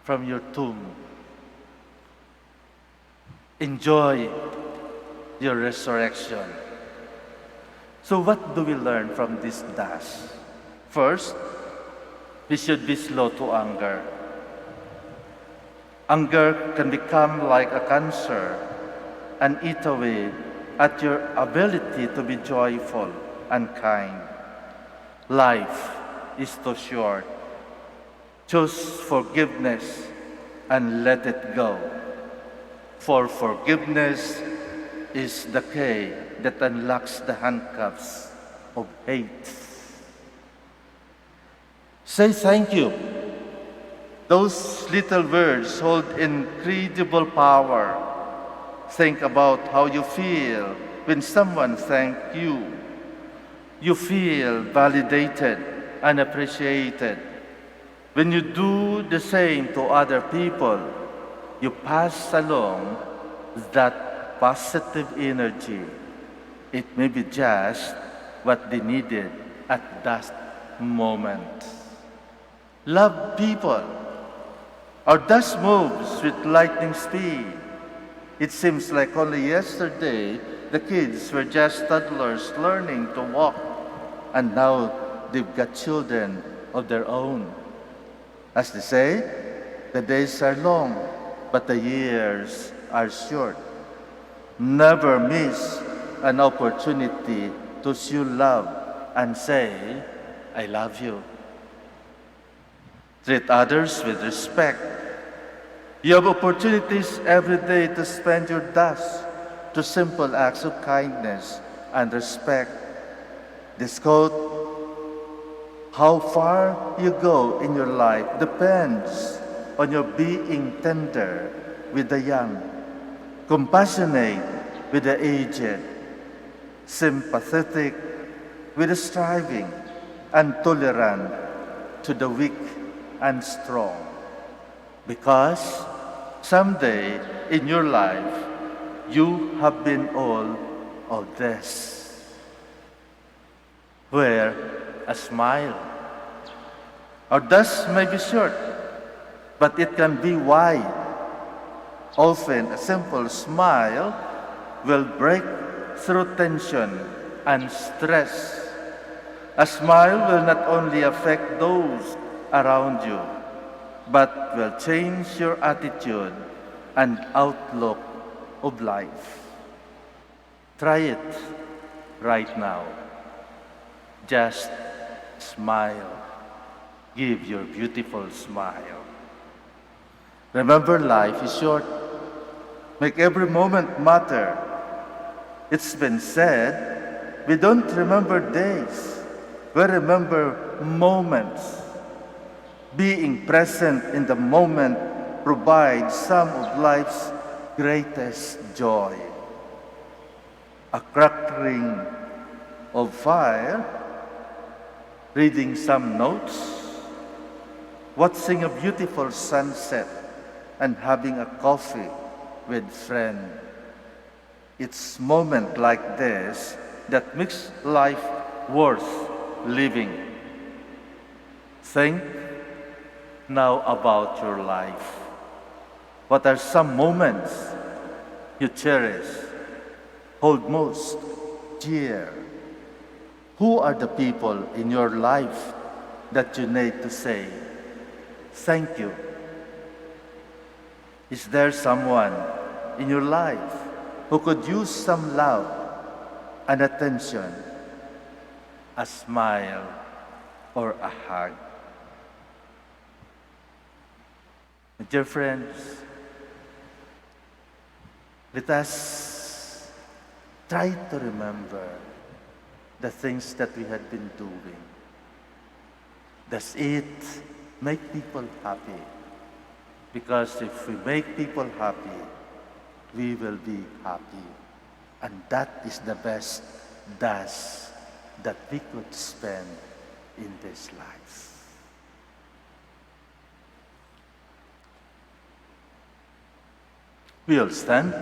from your tomb. enjoy your resurrection. So what do we learn from this dash? First, we should be slow to anger. Anger can become like a cancer and eat away at your ability to be joyful and kind. Life is too short. Choose forgiveness and let it go. For forgiveness is the key that unlocks the handcuffs of hate. Say thank you. Those little words hold incredible power. Think about how you feel when someone thanks you. You feel validated and appreciated. When you do the same to other people, you pass along that positive energy. It may be just what they needed at that moment. Love people. Our dash moves with lightning speed. It seems like only yesterday the kids were just toddlers learning to walk, and now they've got children of their own. As they say, the days are long, but the years are short. Never miss an opportunity to show love and say, I love you. Treat others with respect. You have opportunities every day to spend your dash to simple acts of kindness and respect. This quote, how far you go in your life depends on your being tender with the young, compassionate with the aged, sympathetic with the striving, and tolerant to the weak and strong. Because someday in your life, you have been all of this. Wear a smile. Our dash may be short, but it can be wide. Often a simple smile will break through tension and stress. A smile will not only affect those around you, but will change your attitude and outlook of life. Try it right now. Just smile. Give your beautiful smile. Remember, life is short. Make every moment matter. It's been said, we don't remember days, we remember moments. Being present in the moment provides some of life's greatest joy. A crackling of fire, reading some notes, watching a beautiful sunset, and having a coffee with friends. It's moments like this that makes life worth living. Think now about your life. What are some moments you cherish, hold most dear? Who are the people in your life that you need to say, thank you? Is there someone in your life who could use some love and attention, a smile, or a hug? Dear friends, let us try to remember the things that we had been doing. Does it make people happy? Because if we make people happy, we will be happy. And that is the best dash that we could spend in this life. We'll stand.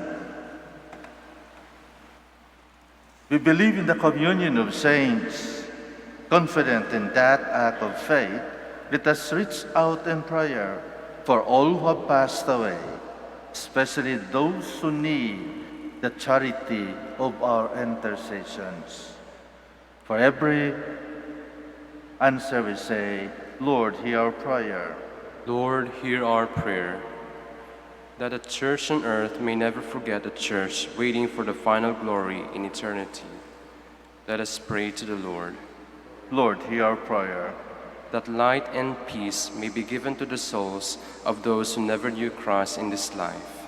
We believe in the communion of saints. Confident in that act of faith, let us reach out in prayer for all who have passed away, especially those who need the charity of our intercessions. For every answer we say, Lord, hear our prayer. Lord, hear our prayer. That the church on earth may never forget the church waiting for the final glory in eternity. Let us pray to the Lord. Lord, hear our prayer. That light and peace may be given to the souls of those who never knew Christ in this life.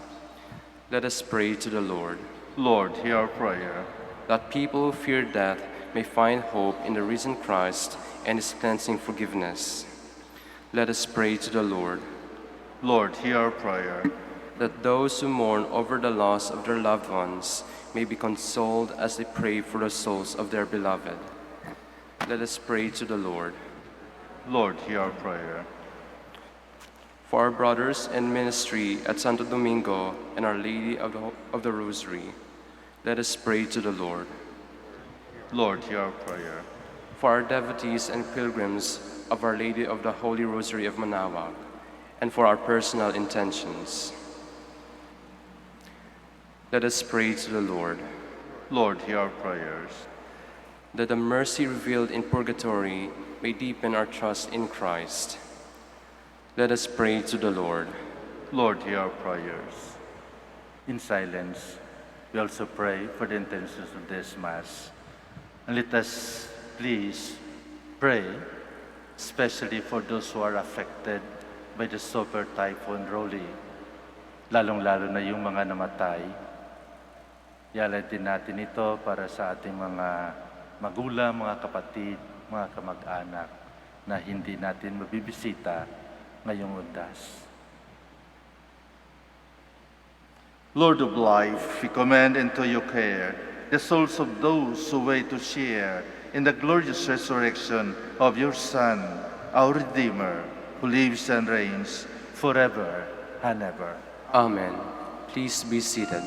Let us pray to the Lord. Lord, hear our prayer. That people who fear death may find hope in the risen Christ and his cleansing forgiveness. Let us pray to the Lord. Lord, hear our prayer. That those who mourn over the loss of their loved ones may be consoled as they pray for the souls of their beloved. Let us pray to the Lord. Lord, hear our prayer. For our brothers in ministry at Santo Domingo and Our Lady of the Rosary, let us pray to the Lord. Lord, hear our prayer. For our devotees and pilgrims of Our Lady of the Holy Rosary of Manaoag, and for our personal intentions, let us pray to the Lord. Lord, hear our prayers. That the mercy revealed in purgatory may deepen our trust in Christ. Let us pray to the Lord. Lord, hear our prayers. In silence, we also pray for the intentions of this Mass. And let us please pray, especially for those who are affected by the Super Typhoon Rolly, lalong-lalo na yung mga namatay. Ialay din natin ito para sa ating mga magulang, mga kapatid, mga kamag-anak na hindi natin mabibisita ngayong undas. Lord of life, we commend into your care the souls of those who wait to share in the glorious resurrection of your Son, our Redeemer, who lives and reigns forever and ever. Amen. Please be seated.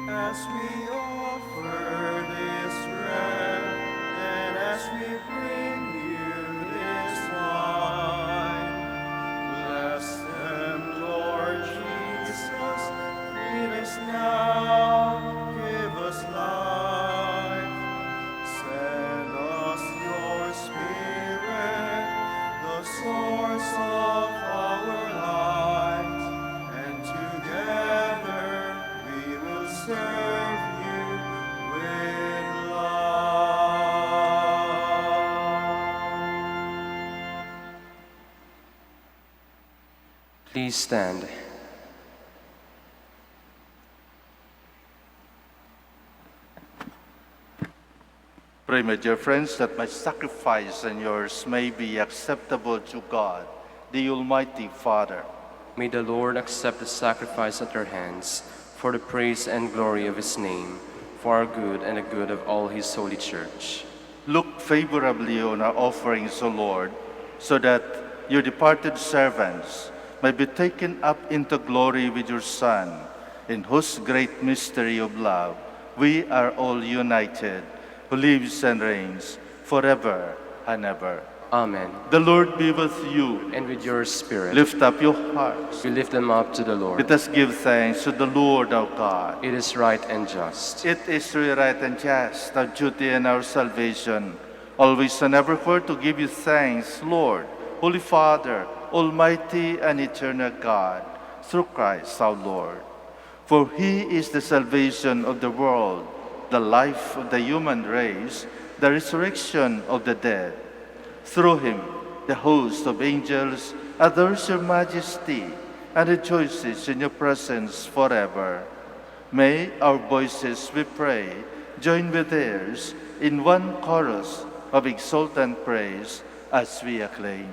As we offer this bread and as we bring you this wine, bless them, Lord Jesus, feed us now, give us life. Send us your Spirit, the source of our light, and together we will serve you with love. Please stand. Pray, my dear friends, that my sacrifice and yours may be acceptable to God, the Almighty Father. May the Lord accept the sacrifice at our hands for the praise and glory of his name, for our good and the good of all his holy church. Look favorably on our offerings, O Lord, so that your departed servants may be taken up into glory with your Son, in whose great mystery of love we are all united, who lives and reigns forever and ever. Amen. The Lord be with you. And with your spirit, Lift up your hearts. we lift them up to the Lord. Let us give thanks to the Lord our God. It is right and just. It is really right and just, our duty and our salvation, always and everywhere to give you thanks, Lord, Holy Father, Almighty and eternal God, through Christ our Lord. For he is the salvation of the world, the life of the human race, the resurrection of the dead. Through him, the host of angels adores your majesty and rejoices in your presence forever. May our voices, we pray, join with theirs in one chorus of exultant praise as we acclaim.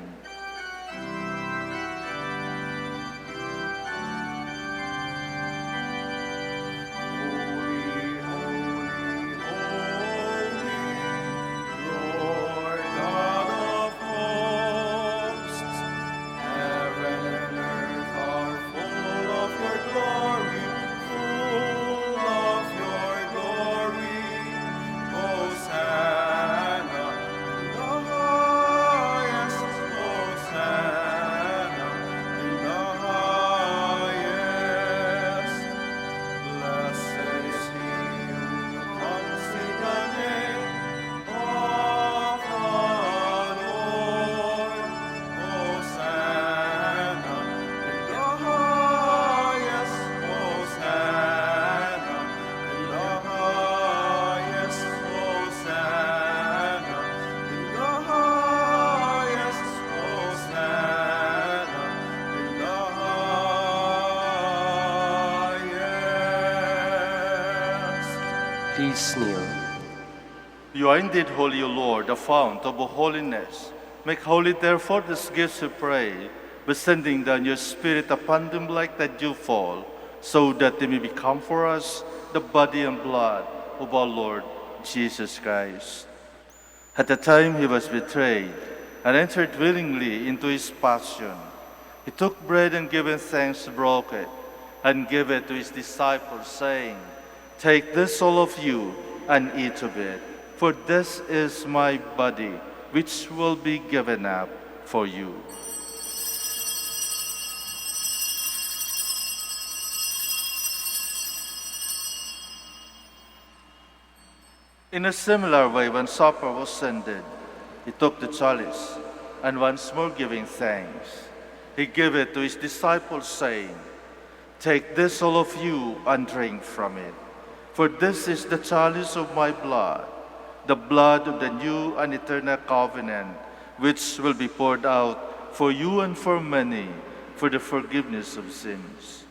Lord God of hosts, heaven and earth are full of your glory, full of your glory. Hosanna in the highest, Hosanna in the highest. Blessed is he who comes in the name of the Lord. Hosanna in the highest, Hosanna in the highest, Hosanna in the highest, Hosanna in the highest. Please kneel. You are indeed holy, O Lord, the fount of all holiness. Make holy, therefore, these gifts, we pray, by sending down your Spirit upon them like that dewfall, so that they may become for us the body and blood of our Lord Jesus Christ. At the time he was betrayed and entered willingly into his passion, he took bread and giving thanks, broke it, and gave it to his disciples, saying, "Take this, all of you, and eat of it, for this is my body, which will be given up for you." In a similar way, when supper was ended, he took the chalice, and once more giving thanks, he gave it to his disciples, saying, "Take this, all of you, and drink from it. For this is the chalice of my blood, the blood of the new and eternal covenant, which will be poured out for you and for many for the forgiveness of sins.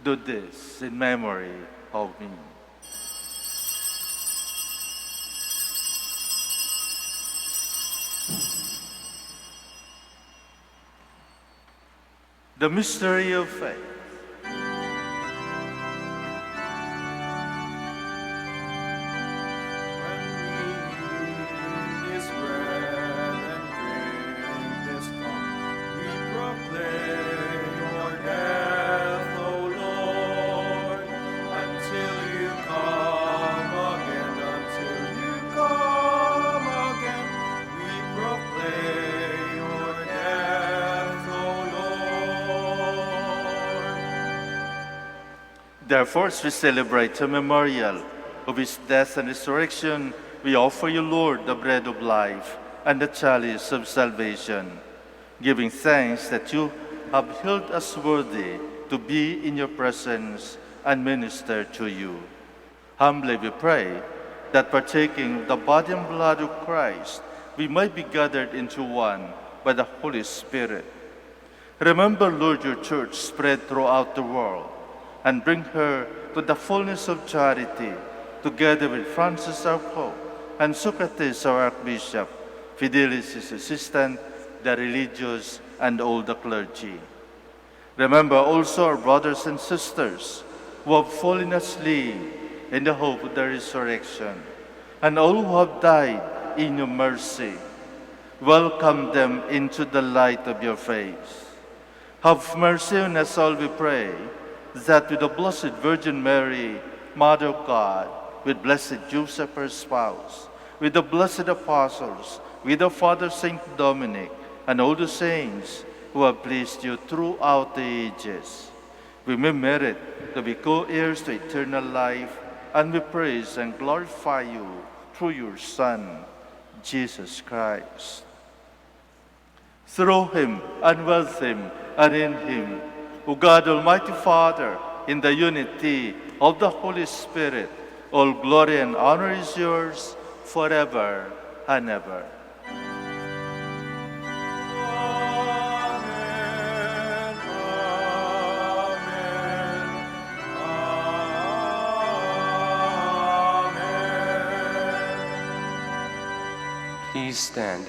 Do this in memory of me." The mystery of faith. When we eat this bread and drink this cup, we proclaim your death, O Lord, until you come again, until you come again. We proclaim your death, O Lord. Therefore, as we celebrate the memorial of his death and resurrection, we offer you, Lord, the bread of life and the chalice of salvation, giving thanks that you have held us worthy to be in your presence and minister to you. Humbly we pray that partaking of the body and blood of Christ, we might be gathered into one by the Holy Spirit. Remember, Lord, your church spread throughout the world, and bring her to the fullness of charity, together with Francis our Pope, and Socrates our Archbishop, Fidelis his assistant, the religious, and all the clergy. Remember also our brothers and sisters who have fallen asleep in the hope of the resurrection, and all who have died in your mercy. Welcome them into the light of your face. Have mercy on us all, we pray, that with the Blessed Virgin Mary, Mother of God, with Blessed Joseph, her spouse, with the blessed apostles, with our Father Saint Dominic, and all the saints who have pleased you throughout the ages, we may merit to be co-heirs to eternal life, and we praise and glorify you through your Son, Jesus Christ. Through him, and with him, and in him, O God, Almighty Father, in the unity of the Holy Spirit, all glory and honor is yours forever and ever. Amen. Amen. Please stand.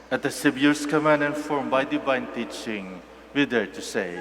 At the Savior's command and formed by divine teaching, we dare to say,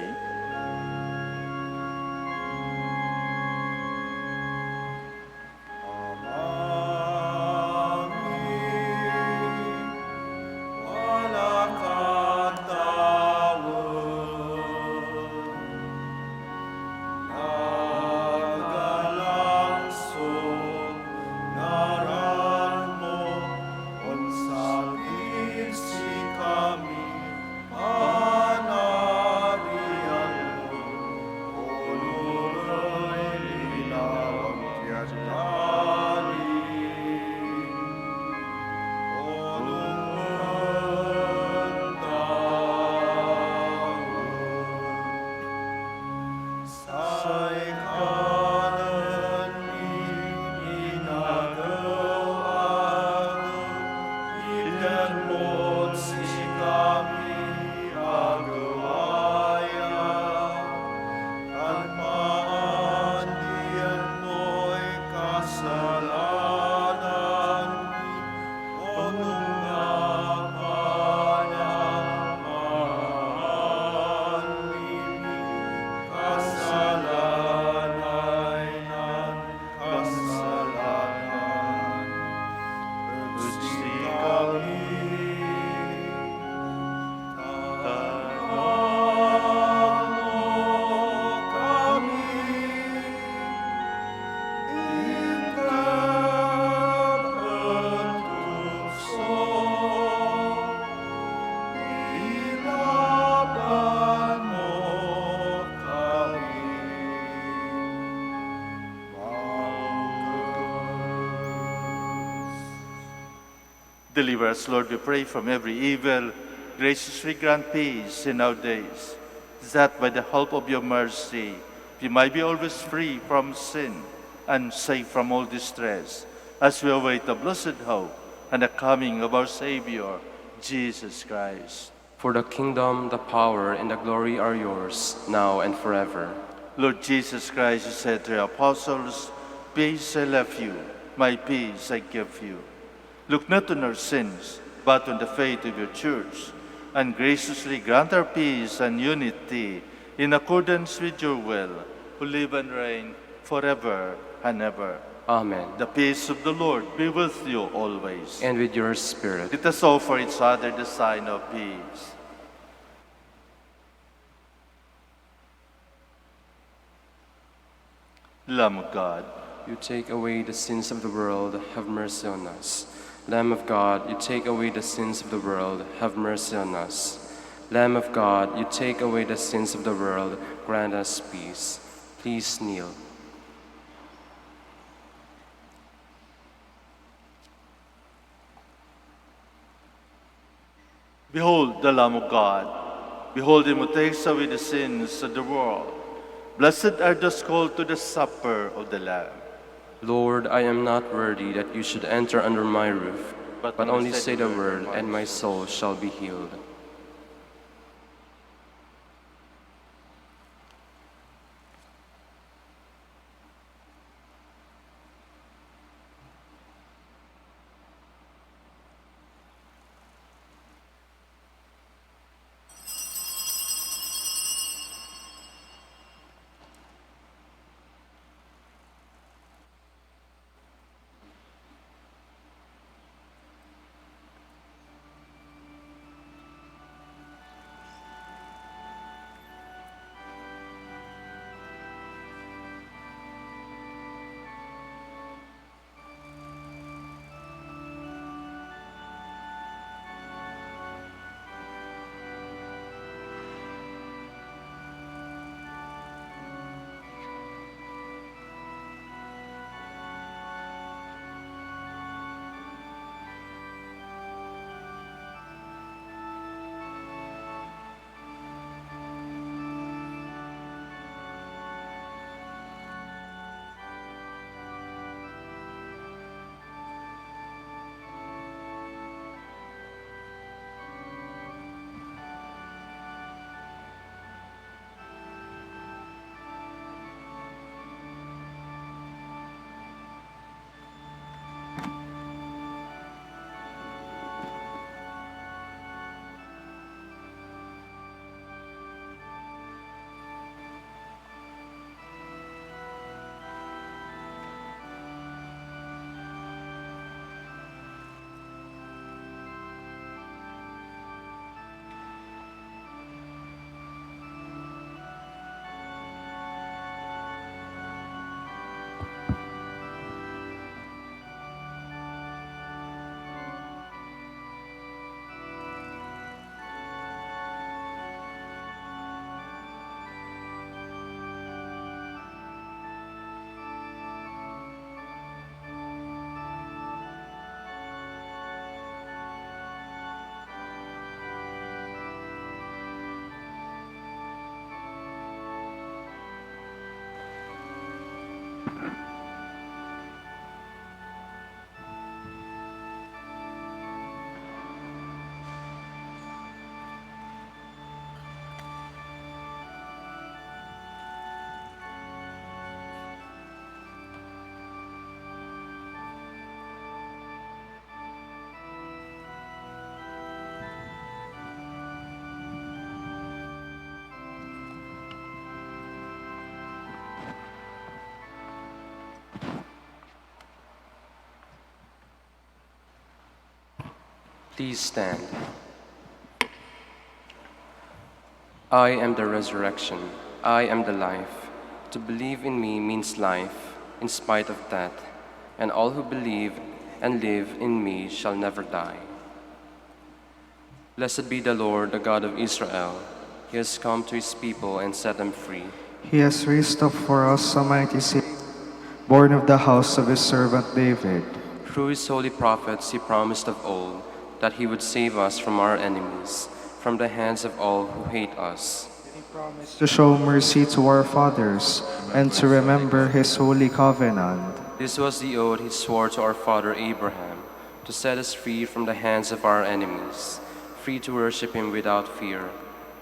deliver us, Lord, we pray, from every evil. Graciously grant peace in our days, that by the help of your mercy, we might be always free from sin and safe from all distress, as we await the blessed hope and the coming of our Savior, Jesus Christ. For the kingdom, the power, and the glory are yours, now and forever. Lord Jesus Christ, you said to your apostles, peace I left you, my peace I give you. Look not on our sins, but on the faith of your church, and graciously grant our peace and unity in accordance with your will, who live and reign forever and ever. Amen. The peace of the Lord be with you always. And with your spirit. Let us offer each other the sign of peace. Lamb of God, You take away the sins of the world, have mercy on us. Lamb of God, you take away the sins of the world, have mercy on us. Lamb of God, you take away the sins of the world, grant us peace. Please kneel. behold the Lamb of God. Behold him who takes away the sins of the world. Blessed are those called to the supper of the Lamb. Lord, I am not worthy that you should enter under my roof, But but only say the word, and my soul shall be healed. Please stand. I am the resurrection. I am the life. To believe in me means life, in spite of death, and all who believe and live in me shall never die. Blessed be the Lord, the God of Israel. He has come to his people and set them free. He has raised up for us a mighty Savior, born of the house of his servant David. Through his holy prophets he promised of old that he would save us from our enemies, from the hands of all who hate us. To show mercy to our fathers, and to remember his holy covenant. This was the oath he swore to our father Abraham, to set us free from the hands of our enemies, free to worship him without fear,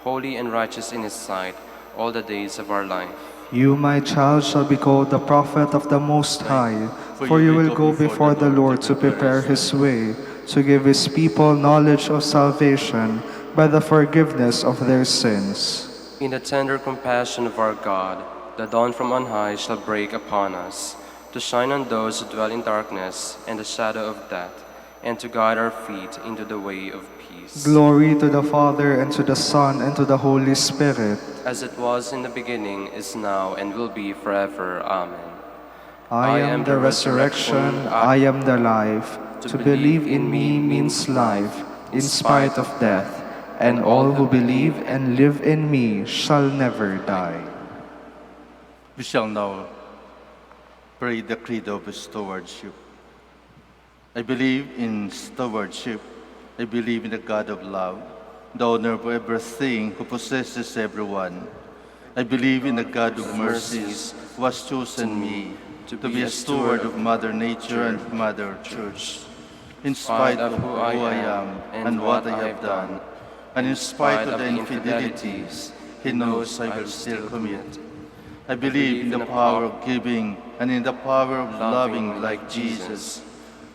holy and righteous in his sight all the days of our life. You, my child, shall be called the prophet of the Most High, for you will go before the Lord to prepare his way, to give his people knowledge of salvation by the forgiveness of their sins. In the tender compassion of our God, the dawn from on high shall break upon us, to shine on those who dwell in darkness and the shadow of death, and to guide our feet into the way of peace. Glory to the Father, and to the Son, and to the Holy Spirit. As it was in the beginning, is now, and will be forever. Amen. I am the resurrection, I am the life. To believe in me means life, in spite of death, and all who believe and live in me shall never die. We shall now pray the creed of stewardship. I believe in stewardship. I believe in the God of love, the owner of everything, who possesses everyone. I believe in the God of mercies, who has chosen me to be a steward of Mother Nature and Mother Church. In spite of who I am and what I have done, and in spite of the infidelities he knows I will still commit, I believe in the power of giving and in the power of loving like Jesus,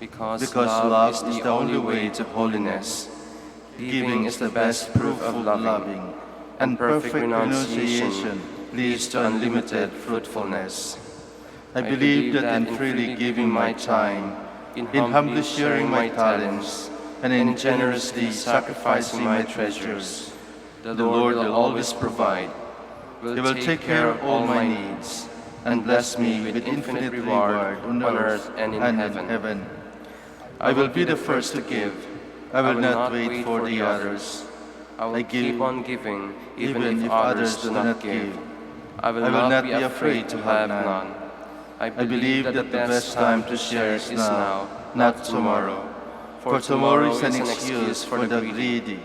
because love is the only way to holiness. Giving is the best proof of loving, and perfect renunciation leads to unlimited fruitfulness. I believe that in freely giving my time, in humbly sharing my talents, and in generously sacrificing my treasures, the Lord will always provide. He will take care of all my needs, and bless me with infinite reward on earth and in heaven. I will be the first to give. I will not wait for the others. I will keep on giving, even if others do not give. I will I will not be afraid to have none. I believe that the best time to share is now, not tomorrow. For tomorrow is an excuse for the greedy.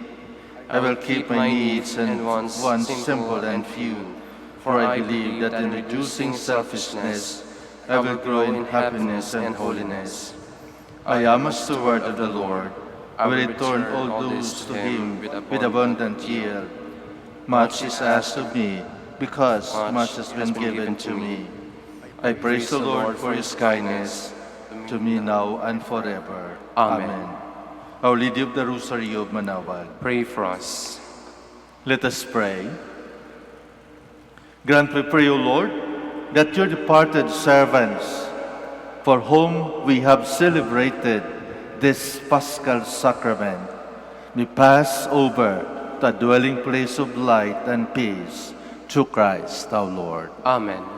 I will keep my needs and wants simple and few, for I believe that in reducing selfishness, I will grow in happiness and holiness. I am a steward of the Lord. I will return all those to him with abundant yield. Much is asked of me, because much has been given to me. I praise the Lord for his kindness to me now and forever. Amen. Our Lady of the Rosary of Manaoag, Pray for us. let us pray. Grant, we pray, O Lord, that your departed servants, for whom we have celebrated this Paschal sacrament, may pass over to a dwelling place of light and peace through Christ our Lord. Amen.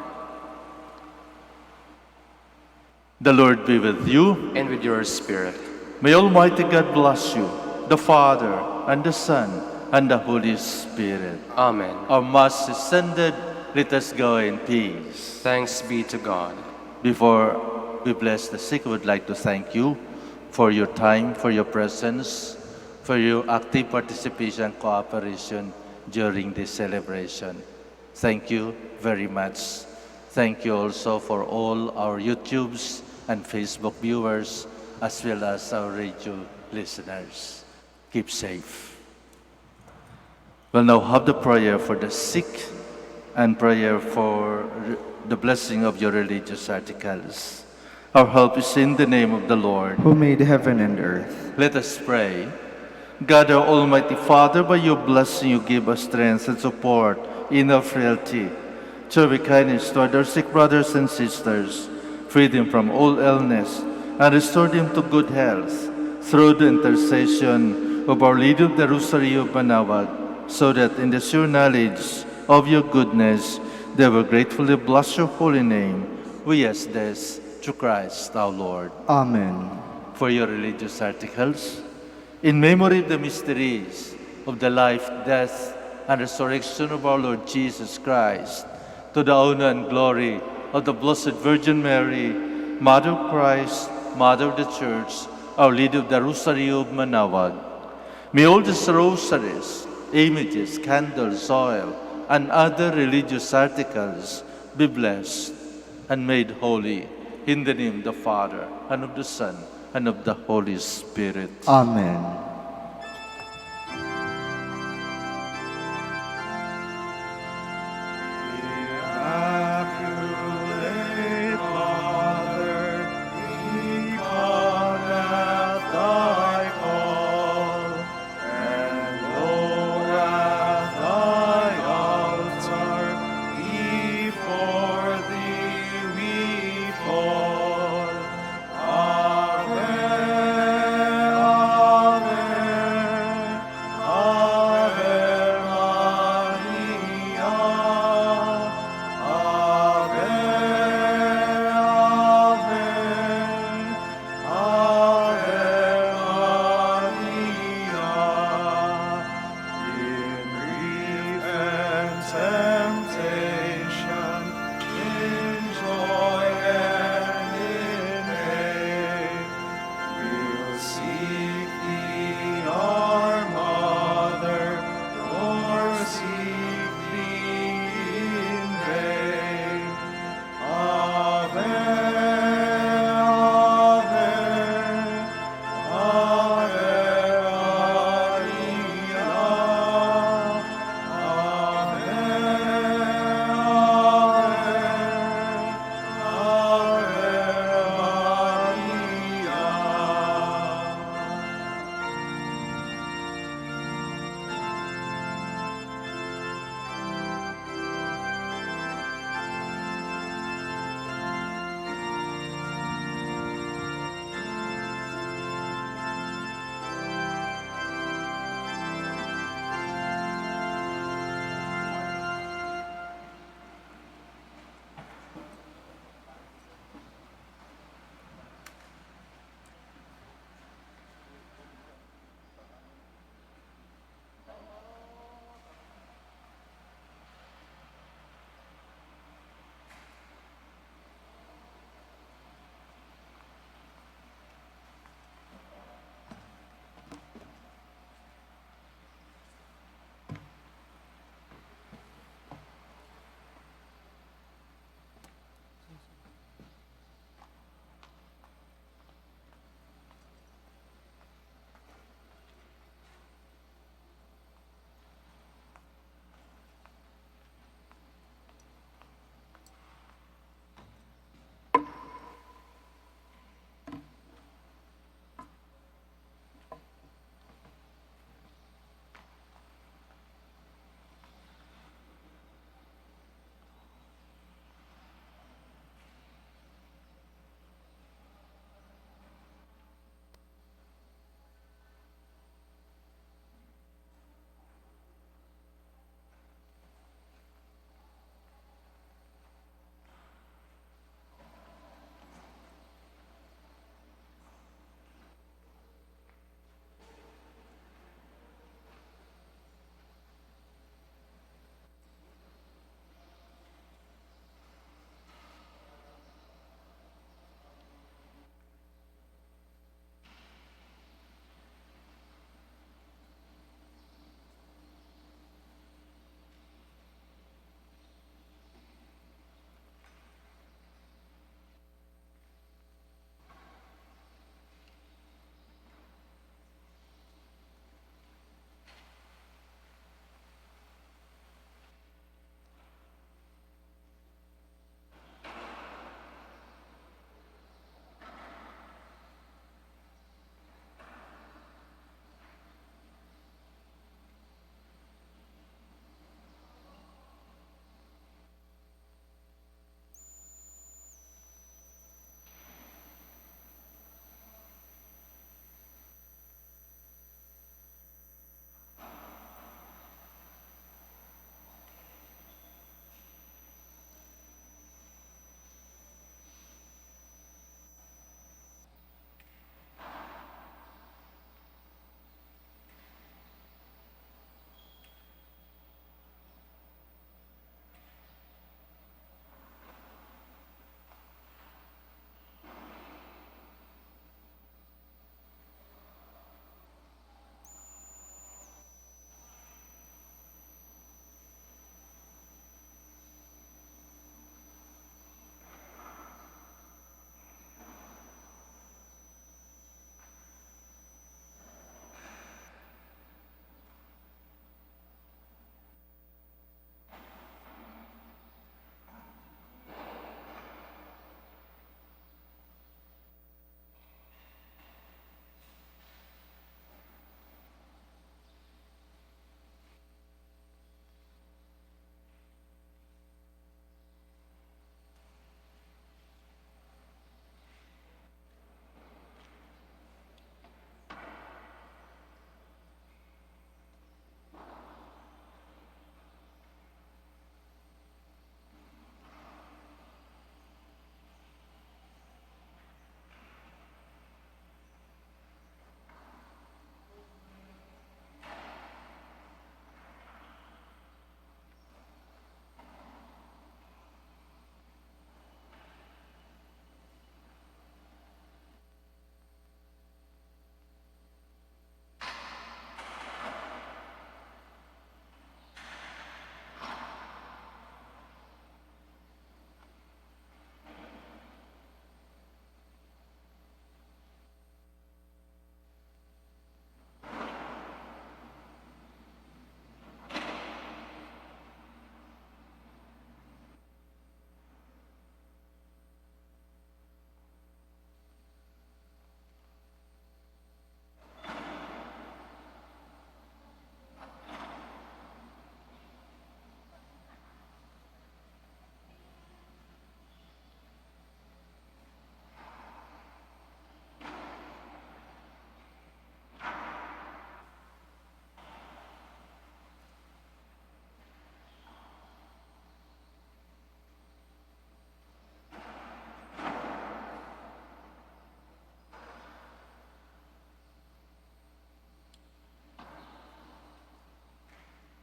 The Lord be with you. And with your spirit. May Almighty God bless you, the Father, and the Son, and the Holy Spirit. Amen. Our Mass is ended. Let us go in peace. Thanks be to God. Before we bless the sick, I would like to thank you for your time, for your presence, for your active participation and cooperation during this celebration. Thank you very much. Thank you also for all our YouTubes and Facebook viewers, as well as our radio listeners. Keep safe. We'll now have the prayer for the sick and prayer for the blessing of your religious articles. Our help is in the name of the Lord, who made heaven and earth. Let us pray. God, our Almighty Father, by your blessing you give us strength and support in our frailty. Show your kindness toward our sick brothers and sisters, free them from all illness, and restore them to good health, through the intercession of Our Lady of the Rosary of Manaoag, so that in the sure knowledge of your goodness, they will gratefully bless your holy name. We ask this through Christ our Lord. Amen. For your religious articles, in memory of the mysteries of the life, death, and resurrection of our Lord Jesus Christ, to the honor and glory of the Blessed Virgin Mary, Mother of Christ, Mother of the Church, Our Lady of the Rosary of Manaoag. May all these rosaries, images, candles, oil, and other religious articles be blessed and made holy in the name of the Father, and of the Son, and of the Holy Spirit. Amen.